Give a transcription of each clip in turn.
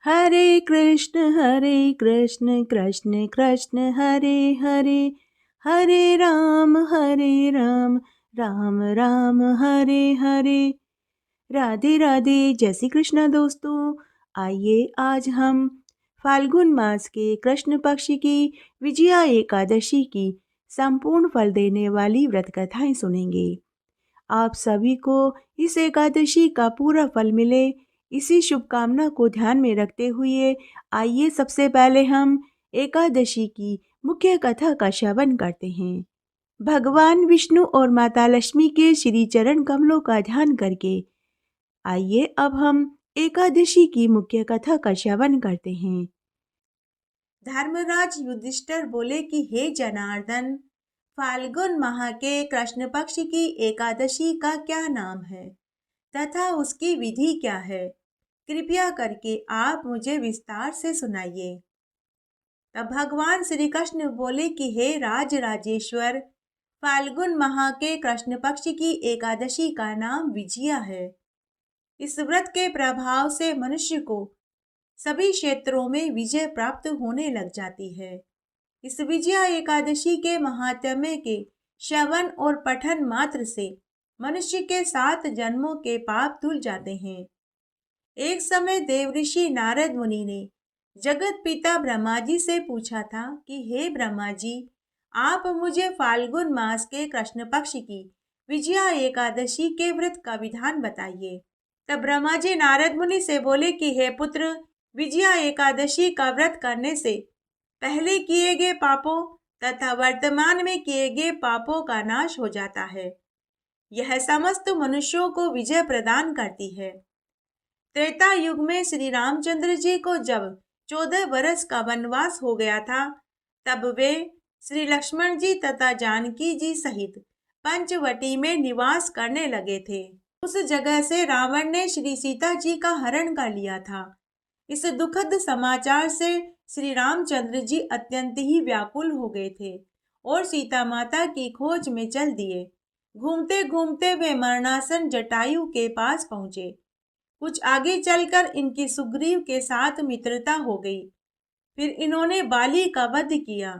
हरे कृष्ण कृष्ण कृष्ण हरे हरे, हरे राम राम राम हरे हरे। राधे राधे, जय श्री कृष्णा दोस्तों। आइए आज हम फाल्गुन मास के कृष्ण पक्ष की विजया एकादशी की संपूर्ण फल देने वाली व्रत कथाएं सुनेंगे। आप सभी को इस एकादशी का पूरा फल मिले, इसी शुभकामना को ध्यान में रखते हुए आइए सबसे पहले हम एकादशी की मुख्य कथा का श्रवण करते हैं। भगवान विष्णु और माता लक्ष्मी के श्री चरण कमलों का ध्यान करके आइए अब हम एकादशी की मुख्य कथा का श्रवण करते हैं। धर्मराज युधिष्ठिर बोले कि हे जनार्दन, फाल्गुन माह के कृष्ण पक्ष की एकादशी का क्या नाम है तथा उसकी विधि क्या है? कृपया करके आप मुझे विस्तार से सुनाइए। तब भगवान श्री कृष्ण बोले कि हे राज राजेश्वर, फाल्गुन माह के कृष्ण पक्ष की एकादशी का नाम विजया है। इस व्रत के प्रभाव से मनुष्य को सभी क्षेत्रों में विजय प्राप्त होने लग जाती है। इस विजया एकादशी के महात्म्य के श्रवण और पठन मात्र से मनुष्य के 7 जन्मों के पाप धुल जाते हैं। एक समय देवऋषि नारद मुनि ने जगत पिता ब्रह्मा जी से पूछा था कि हे ब्रह्मा जी, आप मुझे फाल्गुन मास के कृष्ण पक्ष की विजया एकादशी के व्रत का विधान बताइए। तब ब्रह्मा जी नारद मुनि से बोले कि हे पुत्र, विजया एकादशी का व्रत करने से पहले किए गए पापों तथा वर्तमान में किए गए पापों का नाश हो जाता है। यह समस्त मनुष्यों को विजय प्रदान करती है। त्रेता युग में श्री रामचंद्र जी को जब 14 वर्ष का वनवास हो गया था, तब वे श्री लक्ष्मण जी तथा जानकी जी सहित पंचवटी में निवास करने लगे थे। उस जगह से रावण ने श्री सीता जी का हरण कर लिया था। इस दुखद समाचार से श्री रामचंद्र जी अत्यंत ही व्याकुल हो गए थे और सीता माता की खोज में चल दिए। घूमते घूमते वे मरणासन जटायु के पास पहुंचे। कुछ आगे चलकर इनकी सुग्रीव के साथ मित्रता हो गई। फिर इन्होंने बाली का वध किया।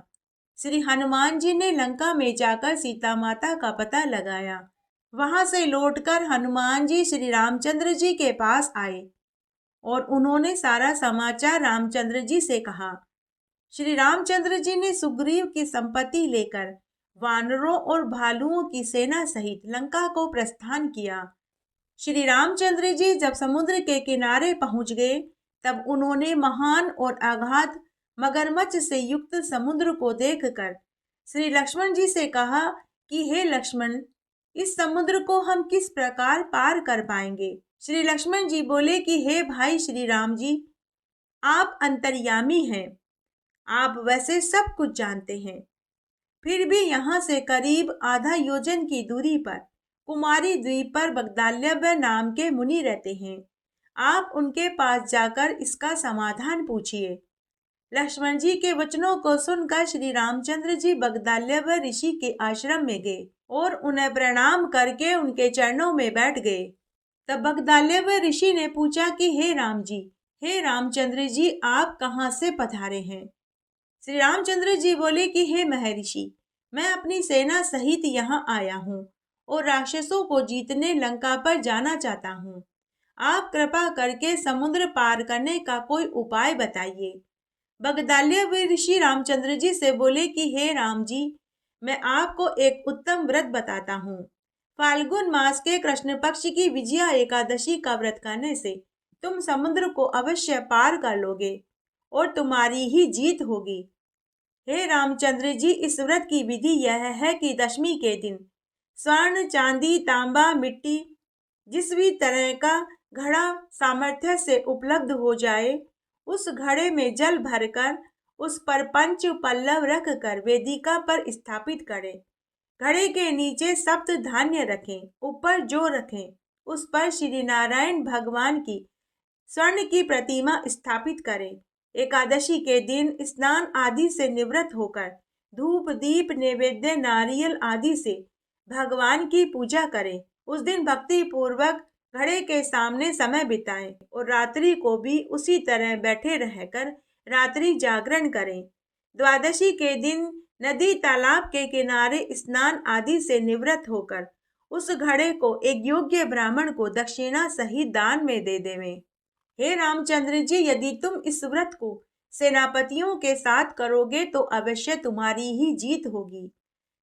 श्री हनुमान जी ने लंका में जाकर सीता माता का पता लगाया। वहां से लौटकर हनुमान जी श्री रामचंद्र जी के पास आए और उन्होंने सारा समाचार रामचंद्र जी से कहा। श्री रामचंद्र जी ने सुग्रीव की संपत्ति लेकर वानरों और भालुओं की सेना सहित लंका को प्रस्थान किया। श्री रामचंद्र जी जब समुद्र के किनारे पहुंच गए, तब उन्होंने महान और अगाध मगरमच्छ से युक्त समुद्र को देखकर श्री लक्ष्मण जी से कहा कि हे लक्ष्मण, इस समुद्र को हम किस प्रकार पार कर पाएंगे? श्री लक्ष्मण जी बोले कि हे भाई श्री राम जी, आप अंतर्यामी हैं, आप वैसे सब कुछ जानते हैं। फिर भी यहाँ से करीब आधा योजन की दूरी पर कुमारी द्वीप पर बगदाल्यब नाम के मुनि रहते हैं। आप उनके पास जाकर इसका समाधान पूछिए। लक्ष्मण जी के वचनों को सुनकर श्री रामचंद्र जी बगदाल्यब ऋषि के आश्रम में गए और उन्हें प्रणाम करके उनके चरणों में बैठ गए। तब बगदाल्यब ऋषि ने पूछा कि हे राम जी, हे रामचंद्र जी, आप कहाँ से पधारे हैं? श्री रामचंद्र जी बोले कि हे महर्षि, मैं अपनी सेना सहित यहाँ आया हूँ और राक्षसों को जीतने लंका पर जाना चाहता हूँ। आप कृपा करके समुद्र पार करने का कोई उपाय बताइए। बगदाल्यब ऋषि रामचंद्र जी से बोले कि हे राम जी, मैं आपको एक उत्तम व्रत बताता हूँ। फाल्गुन मास के कृष्ण पक्ष की विजया एकादशी का व्रत करने से तुम समुद्र को अवश्य पार कर लोगे और तुम्हारी ही जीत होगी। हे रामचंद्र जी, इस व्रत की विधि यह है कि दशमी के दिन स्वर्ण, चांदी, तांबा, मिट्टी, जिस भी तरह का घड़ा सामर्थ्य से उपलब्ध हो जाए, उस घड़े में जल भरकर उस पर पंच पल्लव रख कर वेदिका पर स्थापित करें। घड़े के नीचे सप्त धान्य रखें, ऊपर जो रखें उस पर श्री नारायण भगवान की स्वर्ण की प्रतिमा स्थापित करें। एकादशी के दिन स्नान आदि से निवृत्त होकर धूप, दीप, नैवेद्य, नारियल आदि से भगवान की पूजा करें। उस दिन भक्ति पूर्वक घड़े के सामने समय बिताएं और रात्रि को भी उसी तरह बैठे रहकर रात्रि जागरण करें। द्वादशी के दिन नदी तालाब के किनारे स्नान आदि से निवृत्त होकर उस घड़े को एक योग्य ब्राह्मण को दक्षिणा सहित दान में दे देवें। हे रामचंद्र जी, यदि तुम इस व्रत को सेनापतियों के साथ करोगे तो अवश्य तुम्हारी ही जीत होगी।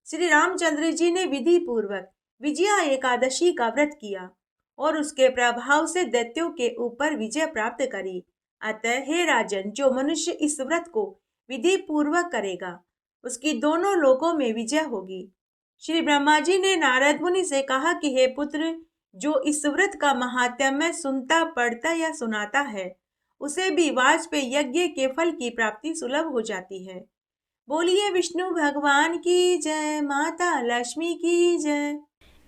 श्री रामचंद्र जी ने विधि पूर्वक विजया एकादशी का व्रत किया और उसके प्रभाव से दैत्यों के ऊपर विजय प्राप्त करी। अतः हे राजन, जो मनुष्य इस व्रत को विधि पूर्वक करेगा उसकी दोनों लोकों में विजय होगी। श्री ब्रह्मा जी ने नारद मुनि से कहा कि हे पुत्र, जो इस व्रत का महात्म्य सुनता, पढ़ता या सुनाता है उसे भी वाजपेयी यज्ञ के फल की प्राप्ति सुलभ हो जाती है। बोलिए विष्णु भगवान की जय, माता लक्ष्मी की जय।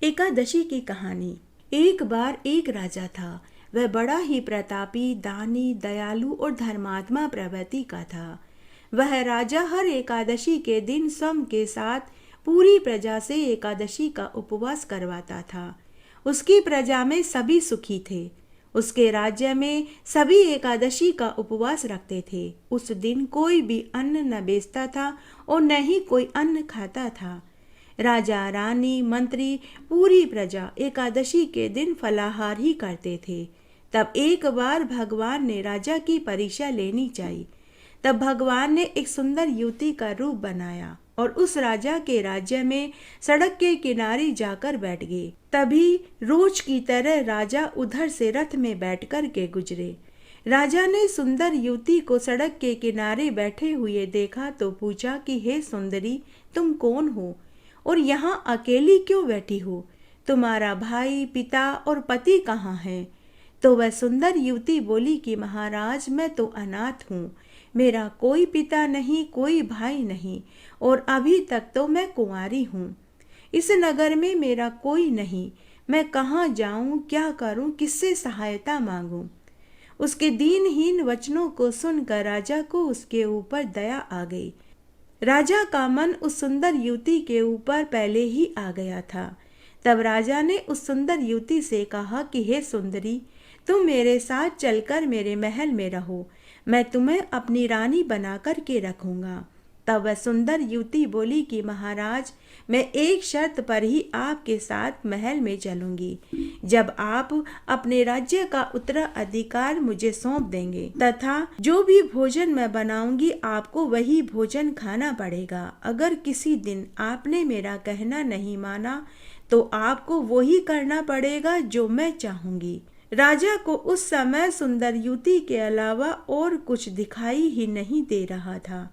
एकादशी की कहानी। एक बार एक राजा था। वह बड़ा ही प्रतापी, दानी, दयालु और धर्मात्मा प्रवृत्ति का था। वह राजा हर एकादशी के दिन स्वयं के साथ पूरी प्रजा से एकादशी का उपवास करवाता था। उसकी प्रजा में सभी सुखी थे। उसके राज्य में सभी एकादशी का उपवास रखते थे। उस दिन कोई भी अन्न न बेचता था और न ही कोई अन्न खाता था। राजा, रानी, मंत्री, पूरी प्रजा एकादशी के दिन फलाहार ही करते थे। तब एक बार भगवान ने राजा की परीक्षा लेनी चाहिए। तब भगवान ने एक सुंदर युवती का रूप बनाया और उस राजा के राज्य में सड़क के किनारे जाकर बैठ गए। तभी रोज की तरह राजा उधर से रथ में बैठकर के गुजरे। राजा ने सुंदर युवती को सड़क के किनारे बैठे हुए देखा तो पूछा कि हे सुंदरी, तुम कौन हो और यहाँ अकेली क्यों बैठी हो? तुम्हारा भाई, पिता और पति कहाँ है? तो वह सुंदर युवती बोली कि महाराज, मैं तो अनाथ हूँ। मेरा कोई पिता नहीं, कोई भाई नहीं और अभी तक तो मैं कुंवारी हूँ। इस नगर में मेरा कोई नहीं। मैं कहाँ जाऊँ, क्या करूँ, किससे सहायता मांगूँ? उसके दीनहीन वचनों को सुनकर राजा को उसके ऊपर दया आ गई। राजा का मन उस सुंदर युवती के ऊपर पहले ही आ गया था। तब राजा ने उस सुंदर युवती से कहा कि हे सुंदरी, तुम मेरे साथ चलकर मेरे महल में रहो। मैं तुम्हें अपनी रानी बनाकर के रखूंगा। तब वह सुंदर युवती बोली कि महाराज, मैं एक शर्त पर ही आपके साथ महल में चलूंगी। जब आप अपने राज्य का उत्तराधिकार मुझे सौंप देंगे तथा जो भी भोजन मैं बनाऊंगी आपको वही भोजन खाना पड़ेगा। अगर किसी दिन आपने मेरा कहना नहीं माना तो आपको वही करना पड़ेगा जो मैं चाहूंगी। राजा को उस समय सुंदर युवती के अलावा और कुछ दिखाई ही नहीं दे रहा था।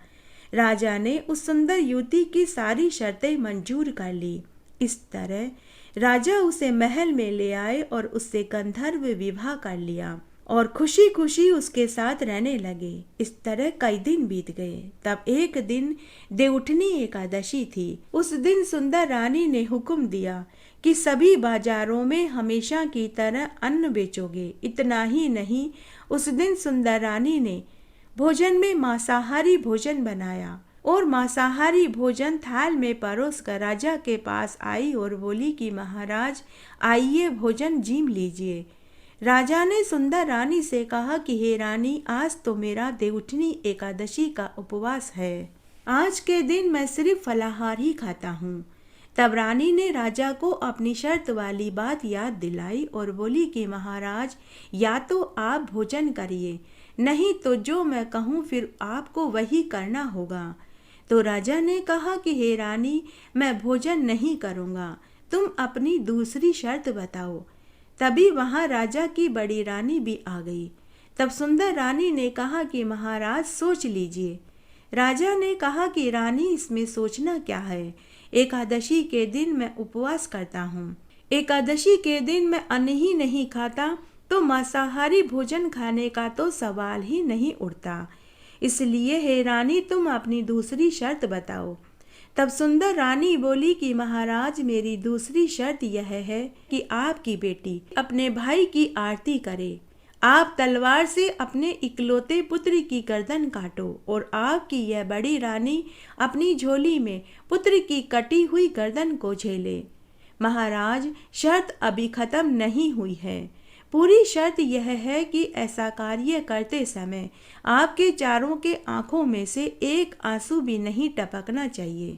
राजा ने उस सुंदर युवती की सारी शर्तें मंजूर कर ली। इस तरह राजा उसे महल में ले आए और उससे गंधर्व विवाह कर लिया और खुशी खुशी उसके साथ रहने लगे। इस तरह कई दिन बीत गए। तब एक दिन देवउठनी एकादशी थी। उस दिन सुंदर रानी ने हुक्म दिया कि सभी बाजारों में हमेशा की तरह अन्न बेचोगे। इतना ही नहीं, उस दिन सुंदर रानी ने भोजन में मांसाहारी भोजन बनाया और मांसाहारी भोजन थाल में परोस कर राजा के पास आई और बोली कि महाराज, आइए भोजन जीम लीजिए। राजा ने सुंदर रानी से कहा कि हे रानी, आज तो मेरा देवउठनी एकादशी का उपवास है। आज के दिन मैं सिर्फ फलाहार ही खाता हूँ। तब रानी ने राजा को अपनी शर्त वाली बात याद दिलाई और बोली कि महाराज, या तो आप भोजन करिए, नहीं तो जो मैं कहूँ फिर आपको वही करना होगा। तो राजा ने कहा कि हे रानी, मैं भोजन नहीं करूँगा, तुम अपनी दूसरी शर्त बताओ। तभी वहाँ राजा की बड़ी रानी भी आ गई। तब सुंदर रानी ने कहा कि महाराज, सोच लीजिए। राजा ने कहा कि रानी, इसमें सोचना क्या है? एकादशी के दिन मैं उपवास करता हूँ। एकादशी के दिन मैं अन्न ही नहीं खाता तो मांसाहारी भोजन खाने का तो सवाल ही नहीं उठता। इसलिए हे रानी, तुम अपनी दूसरी शर्त बताओ। तब सुंदर रानी बोली कि महाराज, मेरी दूसरी शर्त यह है कि आपकी बेटी अपने भाई की आरती करे। आप तलवार से अपने इकलौते पुत्र की गर्दन काटो और आपकी यह बड़ी रानी अपनी झोली में पुत्र की कटी हुई गर्दन को झेले। महाराज, शर्त अभी खत्म नहीं हुई है। पूरी शर्त यह है कि ऐसा कार्य करते समय आपके चारों के आंखों में से एक आंसू भी नहीं टपकना चाहिए।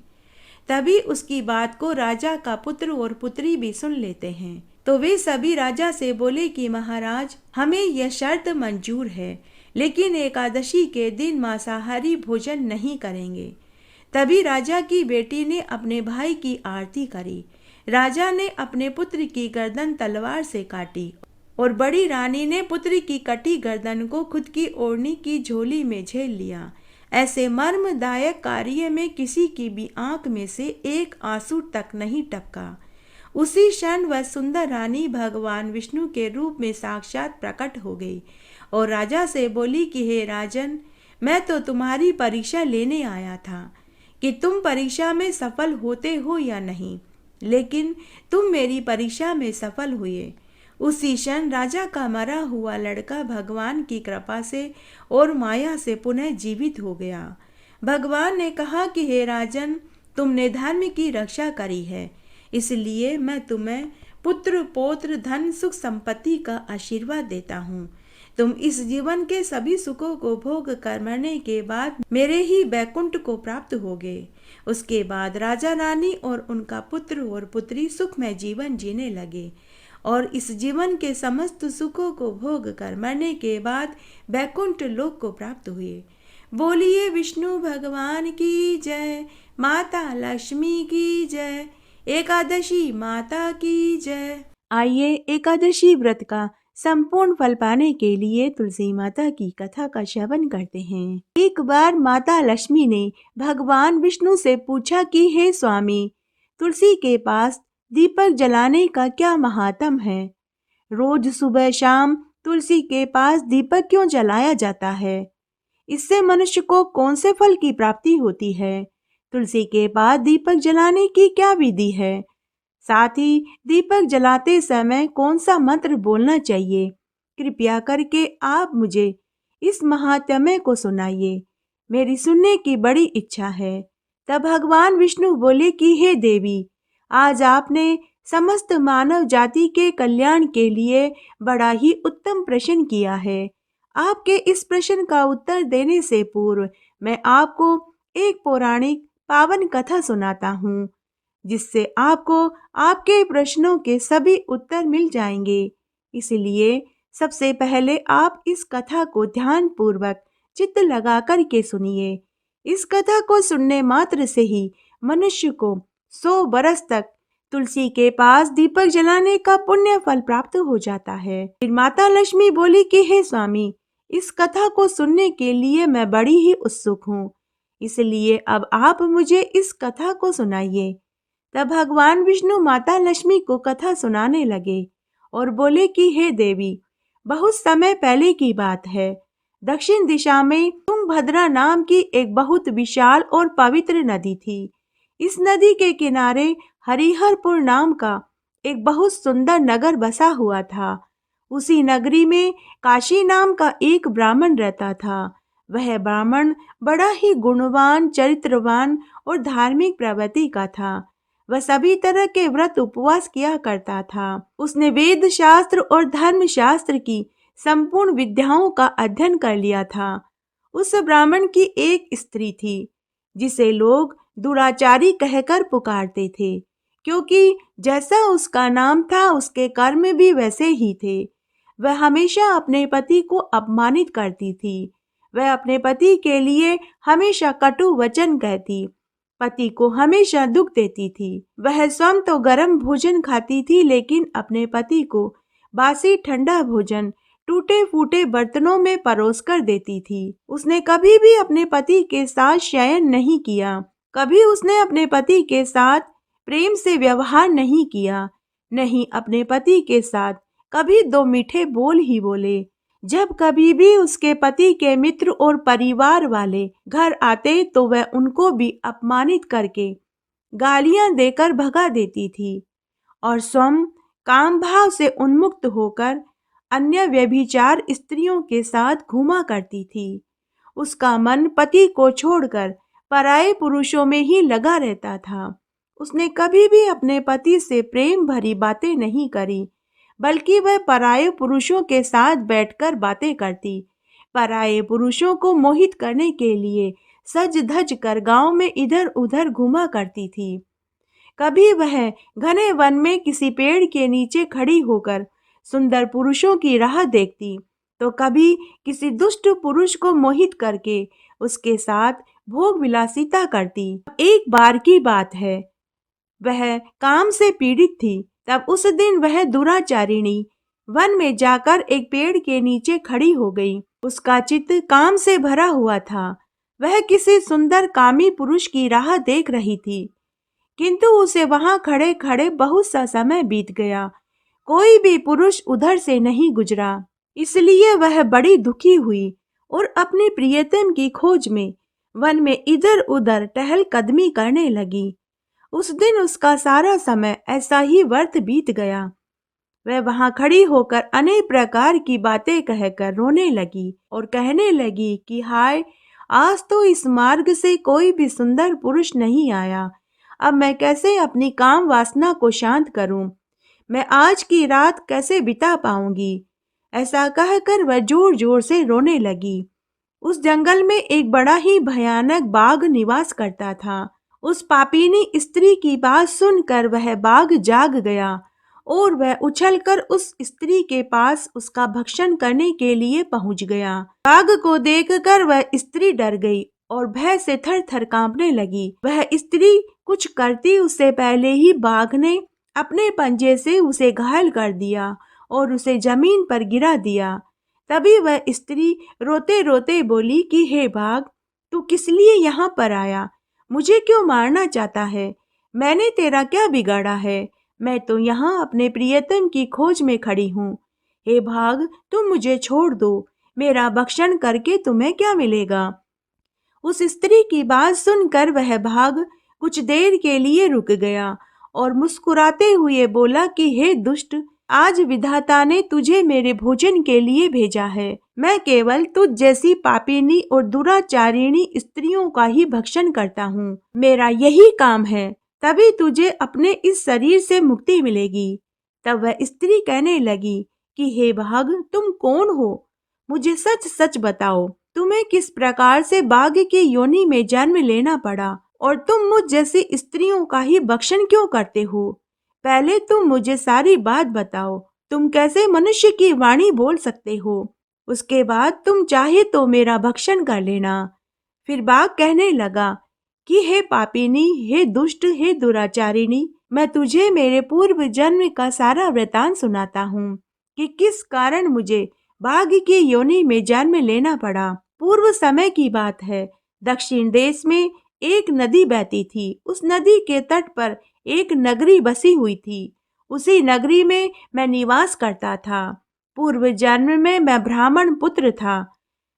तभी उसकी बात को राजा का पुत्र और पुत्री भी सुन लेते हैं। तो वे सभी राजा से बोले कि महाराज, हमें यह शर्त मंजूर है, लेकिन एकादशी के दिन मांसाहारी भोजन नहीं करेंगे। तभी राजा की बेटी ने अपने भाई की आरती करी। राजा ने अपने पुत्र की गर्दन तलवार से काटी और बड़ी रानी ने पुत्र की कटी गर्दन को खुद की ओढ़नी की झोली में झेल लिया। ऐसे मर्मदायक कार्य में किसी की भी आंख में से एक आंसू तक नहीं टपका। उसी क्षण वह सुंदर रानी भगवान विष्णु के रूप में साक्षात प्रकट हो गई और राजा से बोली कि हे राजन, मैं तो तुम्हारी परीक्षा लेने आया था कि तुम परीक्षा में सफल होते हो या नहीं, लेकिन तुम मेरी परीक्षा में सफल हुए। उसी क्षण राजा का मरा हुआ लड़का भगवान की कृपा से और माया से पुनः जीवित हो गया। भगवान ने कहा कि हे राजन, तुमने धर्म की रक्षा करी है, इसलिए मैं तुम्हें पुत्र पौत्र धन सुख संपत्ति का आशीर्वाद देता हूँ। तुम इस जीवन के सभी सुखों को भोग कर मरने के बाद मेरे ही बैकुंठ को प्राप्त होगे। उसके बाद राजा रानी और उनका पुत्र और पुत्री सुखमय जीवन जीने लगे और इस जीवन के समस्त सुखों को भोग कर मरने के बाद बैकुंठ लोक को प्राप्त हुए। बोलिए विष्णु भगवान की जय, माता लक्ष्मी की जय, एकादशी माता की जय। आइए एकादशी व्रत का संपूर्ण फल पाने के लिए तुलसी माता की कथा का श्रवण करते हैं। एक बार माता लक्ष्मी ने भगवान विष्णु से पूछा कि हे स्वामी, तुलसी के पास दीपक जलाने का क्या महात्म है? रोज सुबह शाम तुलसी के पास दीपक क्यों जलाया जाता है? इससे मनुष्य को कौन से फल की प्राप्ति होती है? तुलसी के पास दीपक जलाने की क्या विधि है? साथ ही दीपक जलाते समय कौन सा मंत्र बोलना चाहिए? कृपया करके आप मुझे इस महात्म्य को सुनाइए, मेरी सुनने की बड़ी इच्छा है। तब भगवान विष्णु बोले कि हे देवी, आज आपने समस्त मानव जाति के कल्याण के लिए बड़ा ही उत्तम प्रश्न किया है। आपके इस प्रश्न का उत्तर देने से पूर्व मैं आपको एक पौराणिक पावन कथा सुनाता हूँ, जिससे आपको आपके प्रश्नों के सभी उत्तर मिल जाएंगे। इसलिए सबसे पहले आप इस कथा को ध्यान पूर्वक चित्त लगा कर के सुनिए। इस कथा को सुनने मात्र से ही मनुष्य को 100 बरस तक तुलसी के पास दीपक जलाने का पुण्य फल प्राप्त हो जाता है। फिर माता लक्ष्मी बोली कि हे स्वामी, इस कथा को सुनने के लिए मैं बड़ी ही उत्सुक हूँ, इसलिए अब आप मुझे इस कथा को सुनाइए। तब भगवान विष्णु माता लक्ष्मी को कथा सुनाने लगे और बोले कि हे देवी, बहुत समय पहले की बात है। दक्षिण दिशा में तुंगभद्रा नाम की एक बहुत विशाल और पवित्र नदी थी। इस नदी के किनारे हरिहरपुर नाम का एक बहुत सुंदर नगर बसा हुआ था। उसी नगरी में काशी नाम का एक ब्राह्मण रहता था। वह ब्राह्मण बड़ा ही गुणवान, चरित्रवान और धार्मिक प्रवृत्ति का था। वह सभी तरह के व्रत उपवास किया करता था। उसने वेद शास्त्र और धर्म शास्त्र की संपूर्ण विद्याओं का अध्ययन कर लिया था। उस ब्राह्मण की एक स्त्री थी, जिसे लोग दुराचारी कहकर पुकारते थे, क्योंकि जैसा उसका नाम था उसके कर्म भी वैसे ही थे। वह हमेशा अपने पति को अपमानित करती थी। वह अपने पति के लिए हमेशा कटु वचन कहती, पति को हमेशा दुख देती थी। वह स्वयं तो गर्म भोजन खाती थी, लेकिन अपने पति को बासी ठंडा भोजन टूटे फूटे बर्तनों में परोस कर देती थी। उसने कभी भी अपने पति के साथ शयन नहीं किया, कभी उसने अपने पति के साथ प्रेम से व्यवहार नहीं किया, नहीं अपने पति के साथ कभी दो मीठे बोल ही बोले। जब कभी भी उसके पति के मित्र और परिवार वाले घर आते तो वह उनको भी अपमानित करके गालियां देकर भगा देती थी और स्वयं काम भाव से उन्मुक्त होकर अन्य व्यभिचार स्त्रियों के साथ घूमा करती थी। उसका मन पति को छोड़कर पराये पुरुषों में ही लगा रहता था। उसने कभी भी अपने पति से प्रेम भरी बातें नहीं करी, बल्कि वह पराये पुरुषों के साथ बैठकर बातें करती। पराये पुरुषों को मोहित करने के लिए सज धज कर गांव में इधर उधर घूमा करती थी। कभी वह घने वन में किसी पेड़ के नीचे खड़ी होकर सुंदर पुरुषों की राह देखती, तो कभी किसी दुष्ट पुरुष को मोहित करके उसके साथ भोग विलासिता करती। एक बार की बात है, वह काम से पीड़ित थी। तब उस दिन वह दुराचारिणी वन में जाकर एक पेड़ के नीचे खड़ी हो गई। उसका चित्त काम से भरा हुआ था। वह किसी सुंदर कामी पुरुष की राह देख रही थी, किंतु उसे वहां खड़े खड़े बहुत सा समय बीत गया। कोई भी पुरुष उधर से नहीं गुजरा। इसलिए वह बड़ी दुखी हुई और अपने प्रियतम की खोज में वन में इधर उधर टहल कदमी करने लगी। उस दिन उसका सारा समय ऐसा ही व्यर्थ बीत गया। वह वहां खड़ी होकर अनेक प्रकार की बातें कहकर रोने लगी और कहने लगी कि हाय, आज तो इस मार्ग से कोई भी सुंदर पुरुष नहीं आया। अब मैं कैसे अपनी काम वासना को शांत करूं? मैं आज की रात कैसे बिता पाऊंगी? ऐसा कहकर वह जोर जोर से रोने लगी। उस जंगल में एक बड़ा ही भयानक बाघ निवास करता था। उस पापीनी स्त्री की बात सुनकर वह बाघ जाग गया और वह उछलकर उस स्त्री के पास उसका भक्षण करने के लिए पहुंच गया। बाघ को देखकर वह स्त्री डर गई और भय से थर थर कांपने लगी। वह स्त्री कुछ करती उससे पहले ही बाघ ने अपने पंजे से उसे घायल कर दिया और उसे जमीन पर गिरा दिया। तभी वह स्त्री रोते रोते बोली कि हे बाघ, तू किस लिए यहाँ पर आया? मुझे क्यों मारना चाहता है? मैंने तेरा क्या बिगाड़ा है? मैं तो यहाँ अपने प्रियतम की खोज में खड़ी हूँ। हे बाघ, तुम मुझे छोड़ दो। मेरा भक्षण करके तुम्हें क्या मिलेगा? उस स्त्री की बात सुनकर वह बाघ कुछ देर के लिए रुक गया और मुस्कुराते हुए बोला कि हे दुष्ट, आज विधाता ने तुझे मेरे भोजन के लिए भेजा है। मैं केवल तुझ जैसी पापिनी और दुराचारिणी स्त्रियों का ही भक्षण करता हूँ। मेरा यही काम है, तभी तुझे अपने इस शरीर से मुक्ति मिलेगी। तब वह स्त्री कहने लगी कि हे बाघ, तुम कौन हो? मुझे सच सच बताओ, तुम्हें किस प्रकार से बाघ की योनि में जन्म लेना पड़ा और तुम मुझ जैसी स्त्रियों का ही भक्षण क्यों करते हो? पहले तुम मुझे सारी बात बताओ। तुम कैसे मनुष्य की वाणी बोल सकते हो? उसके बाद तुम चाहे तो मेरा भक्षण कर लेना। फिर बाघ कहने लगा कि हे पापिनी, हे दुष्ट, हे दुराचारिणी, मैं तुझे मेरे पूर्व जन्म का सारा वृतांत सुनाता हूँ कि किस कारण मुझे बाघ की योनि में जन्म लेना पड़ा। पूर्व समय की बात है। दक्षिण देश में एक नदी बहती थी। उस नदी के तट पर एक नगरी बसी हुई थी। उसी नगरी में मैं निवास करता था। पूर्व जन्म में मैं ब्राह्मण पुत्र था।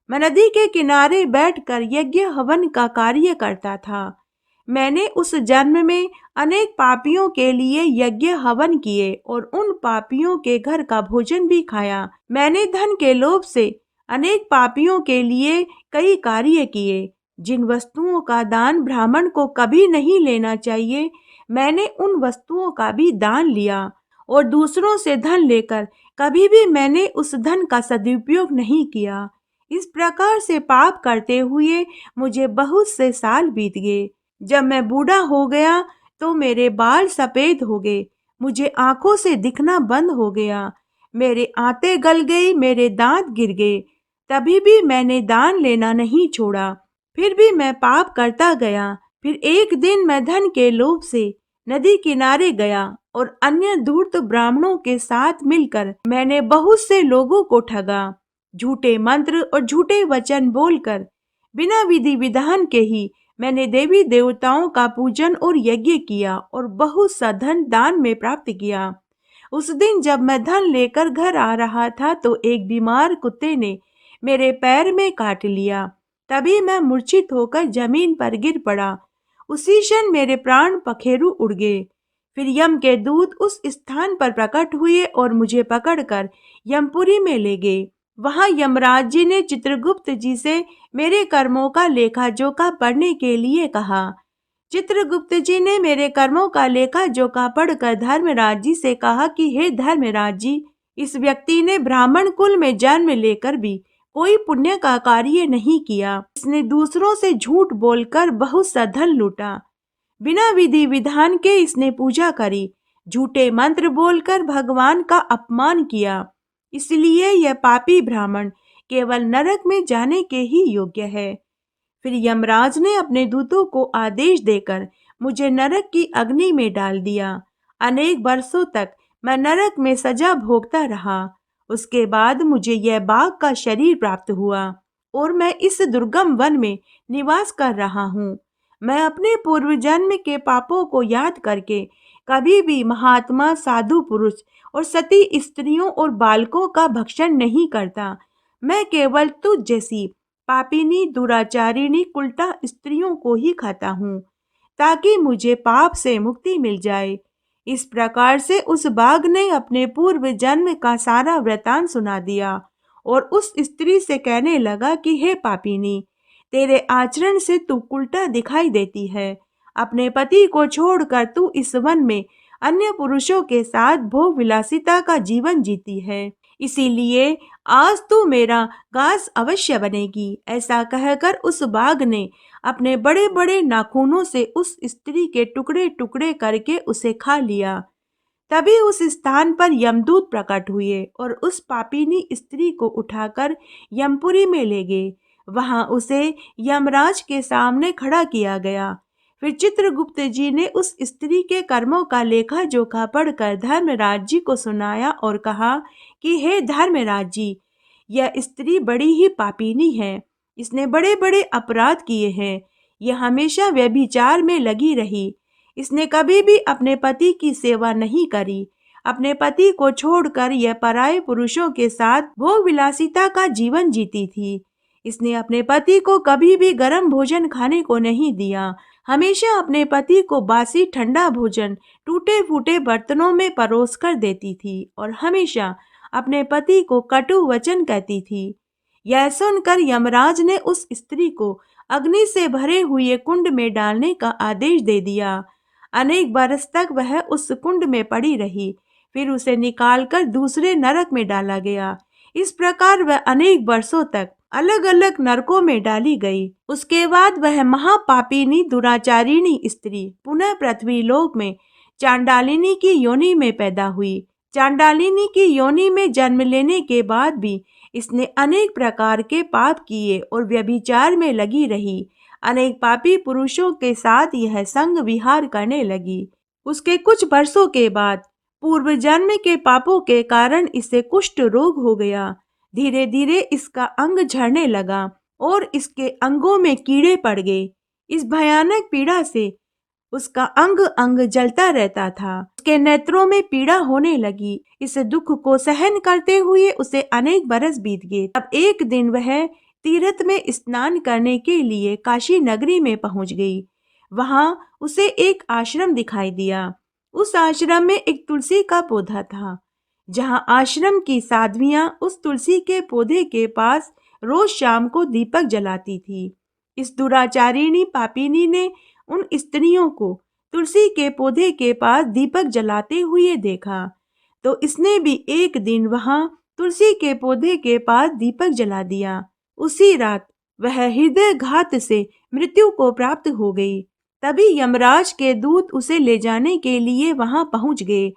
मैं नदी के किनारे बैठकर यज्ञ हवन का कार्य करता था। मैंने उस जन्म में अनेक पापियों के लिए यज्ञ हवन किए और उन पापियों के घर का भोजन भी खाया। मैंने धन के लोभ से अनेक पापियों के लिए कई कार्य किए। जिन वस्तुओं का दान ब्राह्मण को कभी नहीं लेना चाहिए, मैंने उन वस्तुओं का भी दान लिया और दूसरों से धन लेकर कभी भी मैंने उस धन का सदुपयोग नहीं किया। इस प्रकार से पाप करते हुए मुझे बहुत से साल बीत गए। जब मैं बूढ़ा हो गया तो मेरे बाल सफेद हो गए। मुझे आंखों से दिखना बंद हो गया। मेरे आंतें गल गई, मेरे दांत गिर गए। तभी भी मैंने दान लेना नहीं छोड़ा। फिर भी मैं पाप करता गया। फिर एक दिन मैं धन के लोभ से नदी किनारे गया और अन्य धूर्त ब्राह्मणों के साथ मिलकर मैंने बहुत से लोगों को ठगा। झूठे मंत्र और झूठे वचन बोलकर बिना विधि विधान के ही मैंने देवी देवताओं का पूजन और यज्ञ किया और बहुत सा धन दान में प्राप्त किया। उस दिन जब मैं धन लेकर घर आ रहा था तो एक बीमार कुत्ते ने मेरे पैर में काट लिया। तभी मैं मूर्छित होकर जमीन पर गिर पड़ा। उसी क्षण मेरे प्राण पखेरु उड़ गए। फिर यम के दूत उस स्थान पर प्रकट हुए और मुझे पकड़कर यमपुरी में ले गए। वहां यमराज जी ने चित्रगुप्त जी से मेरे कर्मों का लेखा जोखा पढ़ने के लिए कहा। चित्रगुप्त जी ने मेरे कर्मों का लेखा जोखा पढ़कर धर्मराज जी से कहा कि हे धर्मराज जी, इस व्यक्ति ने ब्राह्मण कुल में जन्म लेकर भी कोई पुण्य का कार्य नहीं किया। इसने दूसरों से झूठ बोलकर बहुत सा धन लूटा। बिना विधि विधान के इसने पूजा करी, झूठे मंत्र बोलकर भगवान का अपमान किया। इसलिए यह पापी ब्राह्मण केवल नरक में जाने के ही योग्य है। फिर यमराज ने अपने दूतों को आदेश देकर मुझे नरक की अग्नि में डाल दिया। अनेक वर्षों तक मैं नरक में सजा भोगता रहा। उसके बाद मुझे यह बाघ का शरीर प्राप्त हुआ और मैं इस दुर्गम वन में निवास कर रहा हूँ। मैं अपने पूर्व जन्म के पापों को याद करके कभी भी महात्मा, साधु पुरुष और सती स्त्रियों और बालकों का भक्षण नहीं करता। मैं केवल तुझ जैसी पापिनी, दुराचारिणी, उल्टा स्त्रियों को ही खाता हूँ ताकि मुझे पाप से मुक्ति मिल जाए। इस प्रकार से उस बाघ ने अपने पूर्व जन्म का सारा वृतांत सुना दिया और उस स्त्री से कहने लगा कि हे पापिनी, तेरे आचरण से तू उल्टा दिखाई देती है। अपने पति को छोड़कर तू इस वन में अन्य पुरुषों के साथ भोग विलासिता का जीवन जीती है। इसीलिए आज तू मेरा घास अवश्य बनेगी। ऐसा कहकर उस बाघ ने अपने बड़े बड़े नाखूनों से उस स्त्री के टुकड़े टुकड़े करके उसे खा लिया। तभी उस स्थान पर यमदूत प्रकट हुए और उस पापिनी स्त्री को उठाकर यमपुरी में ले गए। वहां उसे यमराज के सामने खड़ा किया गया। फिर चित्रगुप्त जी ने उस स्त्री के कर्मों का लेखा जोखा पढ़कर धर्मराज जी को सुनाया और कहा कि हे धर्मराज जी, यह स्त्री बड़ी ही पापिनी है। इसने बड़े बड़े अपराध किए हैं। यह हमेशा व्यभिचार में लगी रही। इसने कभी भी अपने पति की सेवा नहीं करी। अपने पति को छोड़कर यह पराये पुरुषों के साथ भोग विलासिता का जीवन जीती थी। इसने अपने पति को कभी भी गर्म भोजन खाने को नहीं दिया। हमेशा अपने पति को बासी ठंडा भोजन टूटे फूटे बर्तनों में परोस कर देती थी और हमेशा अपने पति को कटु वचन कहती थी। यह सुनकर यमराज ने उस स्त्री को अग्नि से भरे हुए कुंड में डालने का आदेश दे दिया। अनेक बरस तक वह उस कुंड में पड़ी रही। फिर उसे निकालकर दूसरे नरक में डाला गया। इस प्रकार वह अनेक वर्षों तक अलग अलग नरकों में डाली गई। उसके बाद वह महापापिनी, दुराचारिणी स्त्री पुनः पृथ्वी लोक में चांडालिनी की योनि में पैदा हुई। चांडालिनी की योनि में जन्म लेने के बाद भी इसने अनेक प्रकार के पाप किए और व्यभिचार में लगी रही। अनेक पापी पुरुषों के साथ यह संग विहार करने लगी। उसके कुछ वर्षों के बाद पूर्व जन्म के पापों के कारण इसे कुष्ठ रोग हो गया। धीरे धीरे इसका अंग झड़ने लगा और इसके अंगों में कीड़े पड़ गए। इस भयानक पीड़ा से उसका अंग अंग जलता रहता था। उसके नेत्रों में पीड़ा होने लगी। इस दुख को सहन करते हुए उसे अनेक बरस बीत गए। अब एक दिन वह तीर्थ में स्नान करने के लिए काशी नगरी में पहुंच गई। वहां उसे एक आश्रम दिखाई दिया। उस आश्रम में एक तुलसी का पौधा था, जहां आश्रम की साध्वियां उस तुलसी के पौधे के पास रोज शाम को दीपक जलाती थी। इस दुराचारिणी पापिनी ने उन स्त्रियों को तुलसी के पौधे के पास दीपक जलाते हुए देखा, तो इसने भी एक दिन वहां तुलसी के पौधे के पास दीपक जला दिया। उसी रात वह हृदय घात से मृत्यु को प्राप्त हो गई। तभी यमराज के दूत उसे ले जाने के लिए वहां पहुंच गए।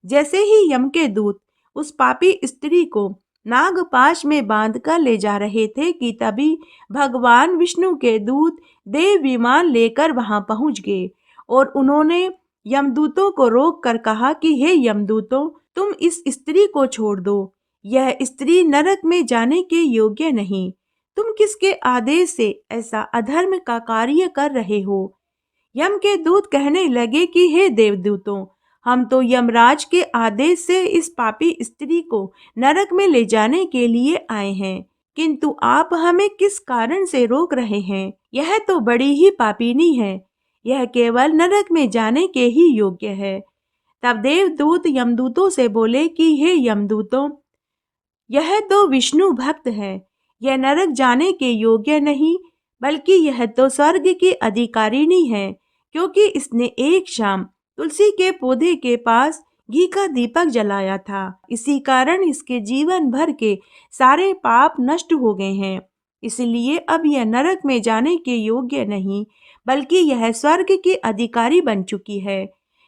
जैसे ही यम के दूत उस पापी स्त्री को नागपाश में बांधकर ले जा रहे थे कि तभी भगवान विष्णु के दूत देव विमान लेकर वहां पहुंच गए और उन्होंने यमदूतों को रोक कर कहा कि हे यमदूतों, तुम इस स्त्री को छोड़ दो। यह स्त्री नरक में जाने के योग्य नहीं। तुम किसके आदेश से ऐसा अधर्म का कार्य कर रहे हो? यम के दूत कहने लगे कि हे देवदूतों, हम तो यमराज के आदेश से इस पापी स्त्री को नरक में ले जाने के लिए आए हैं, किंतु आप हमें किस कारण से रोक रहे हैं? यह तो बड़ी ही पापिनी है। यह केवल नरक में जाने के ही योग्य है। तब देवदूत यमदूतों से बोले कि हे यमदूतों, यह तो विष्णु भक्त है। यह नरक जाने के योग्य नहीं, बल्कि यह तो स्वर्ग की अधिकारिणी है, क्योंकि इसने एक शाम तुलसी के पौधे के पास घी का दीपक जलाया था। इसी कारण इसके जीवन भर के सारे पाप नष्ट हो गए हैं। इसलिए अब यह नरक में जाने के योग्य नहीं, बल्कि यह स्वर्ग की अधिकारी बन चुकी है।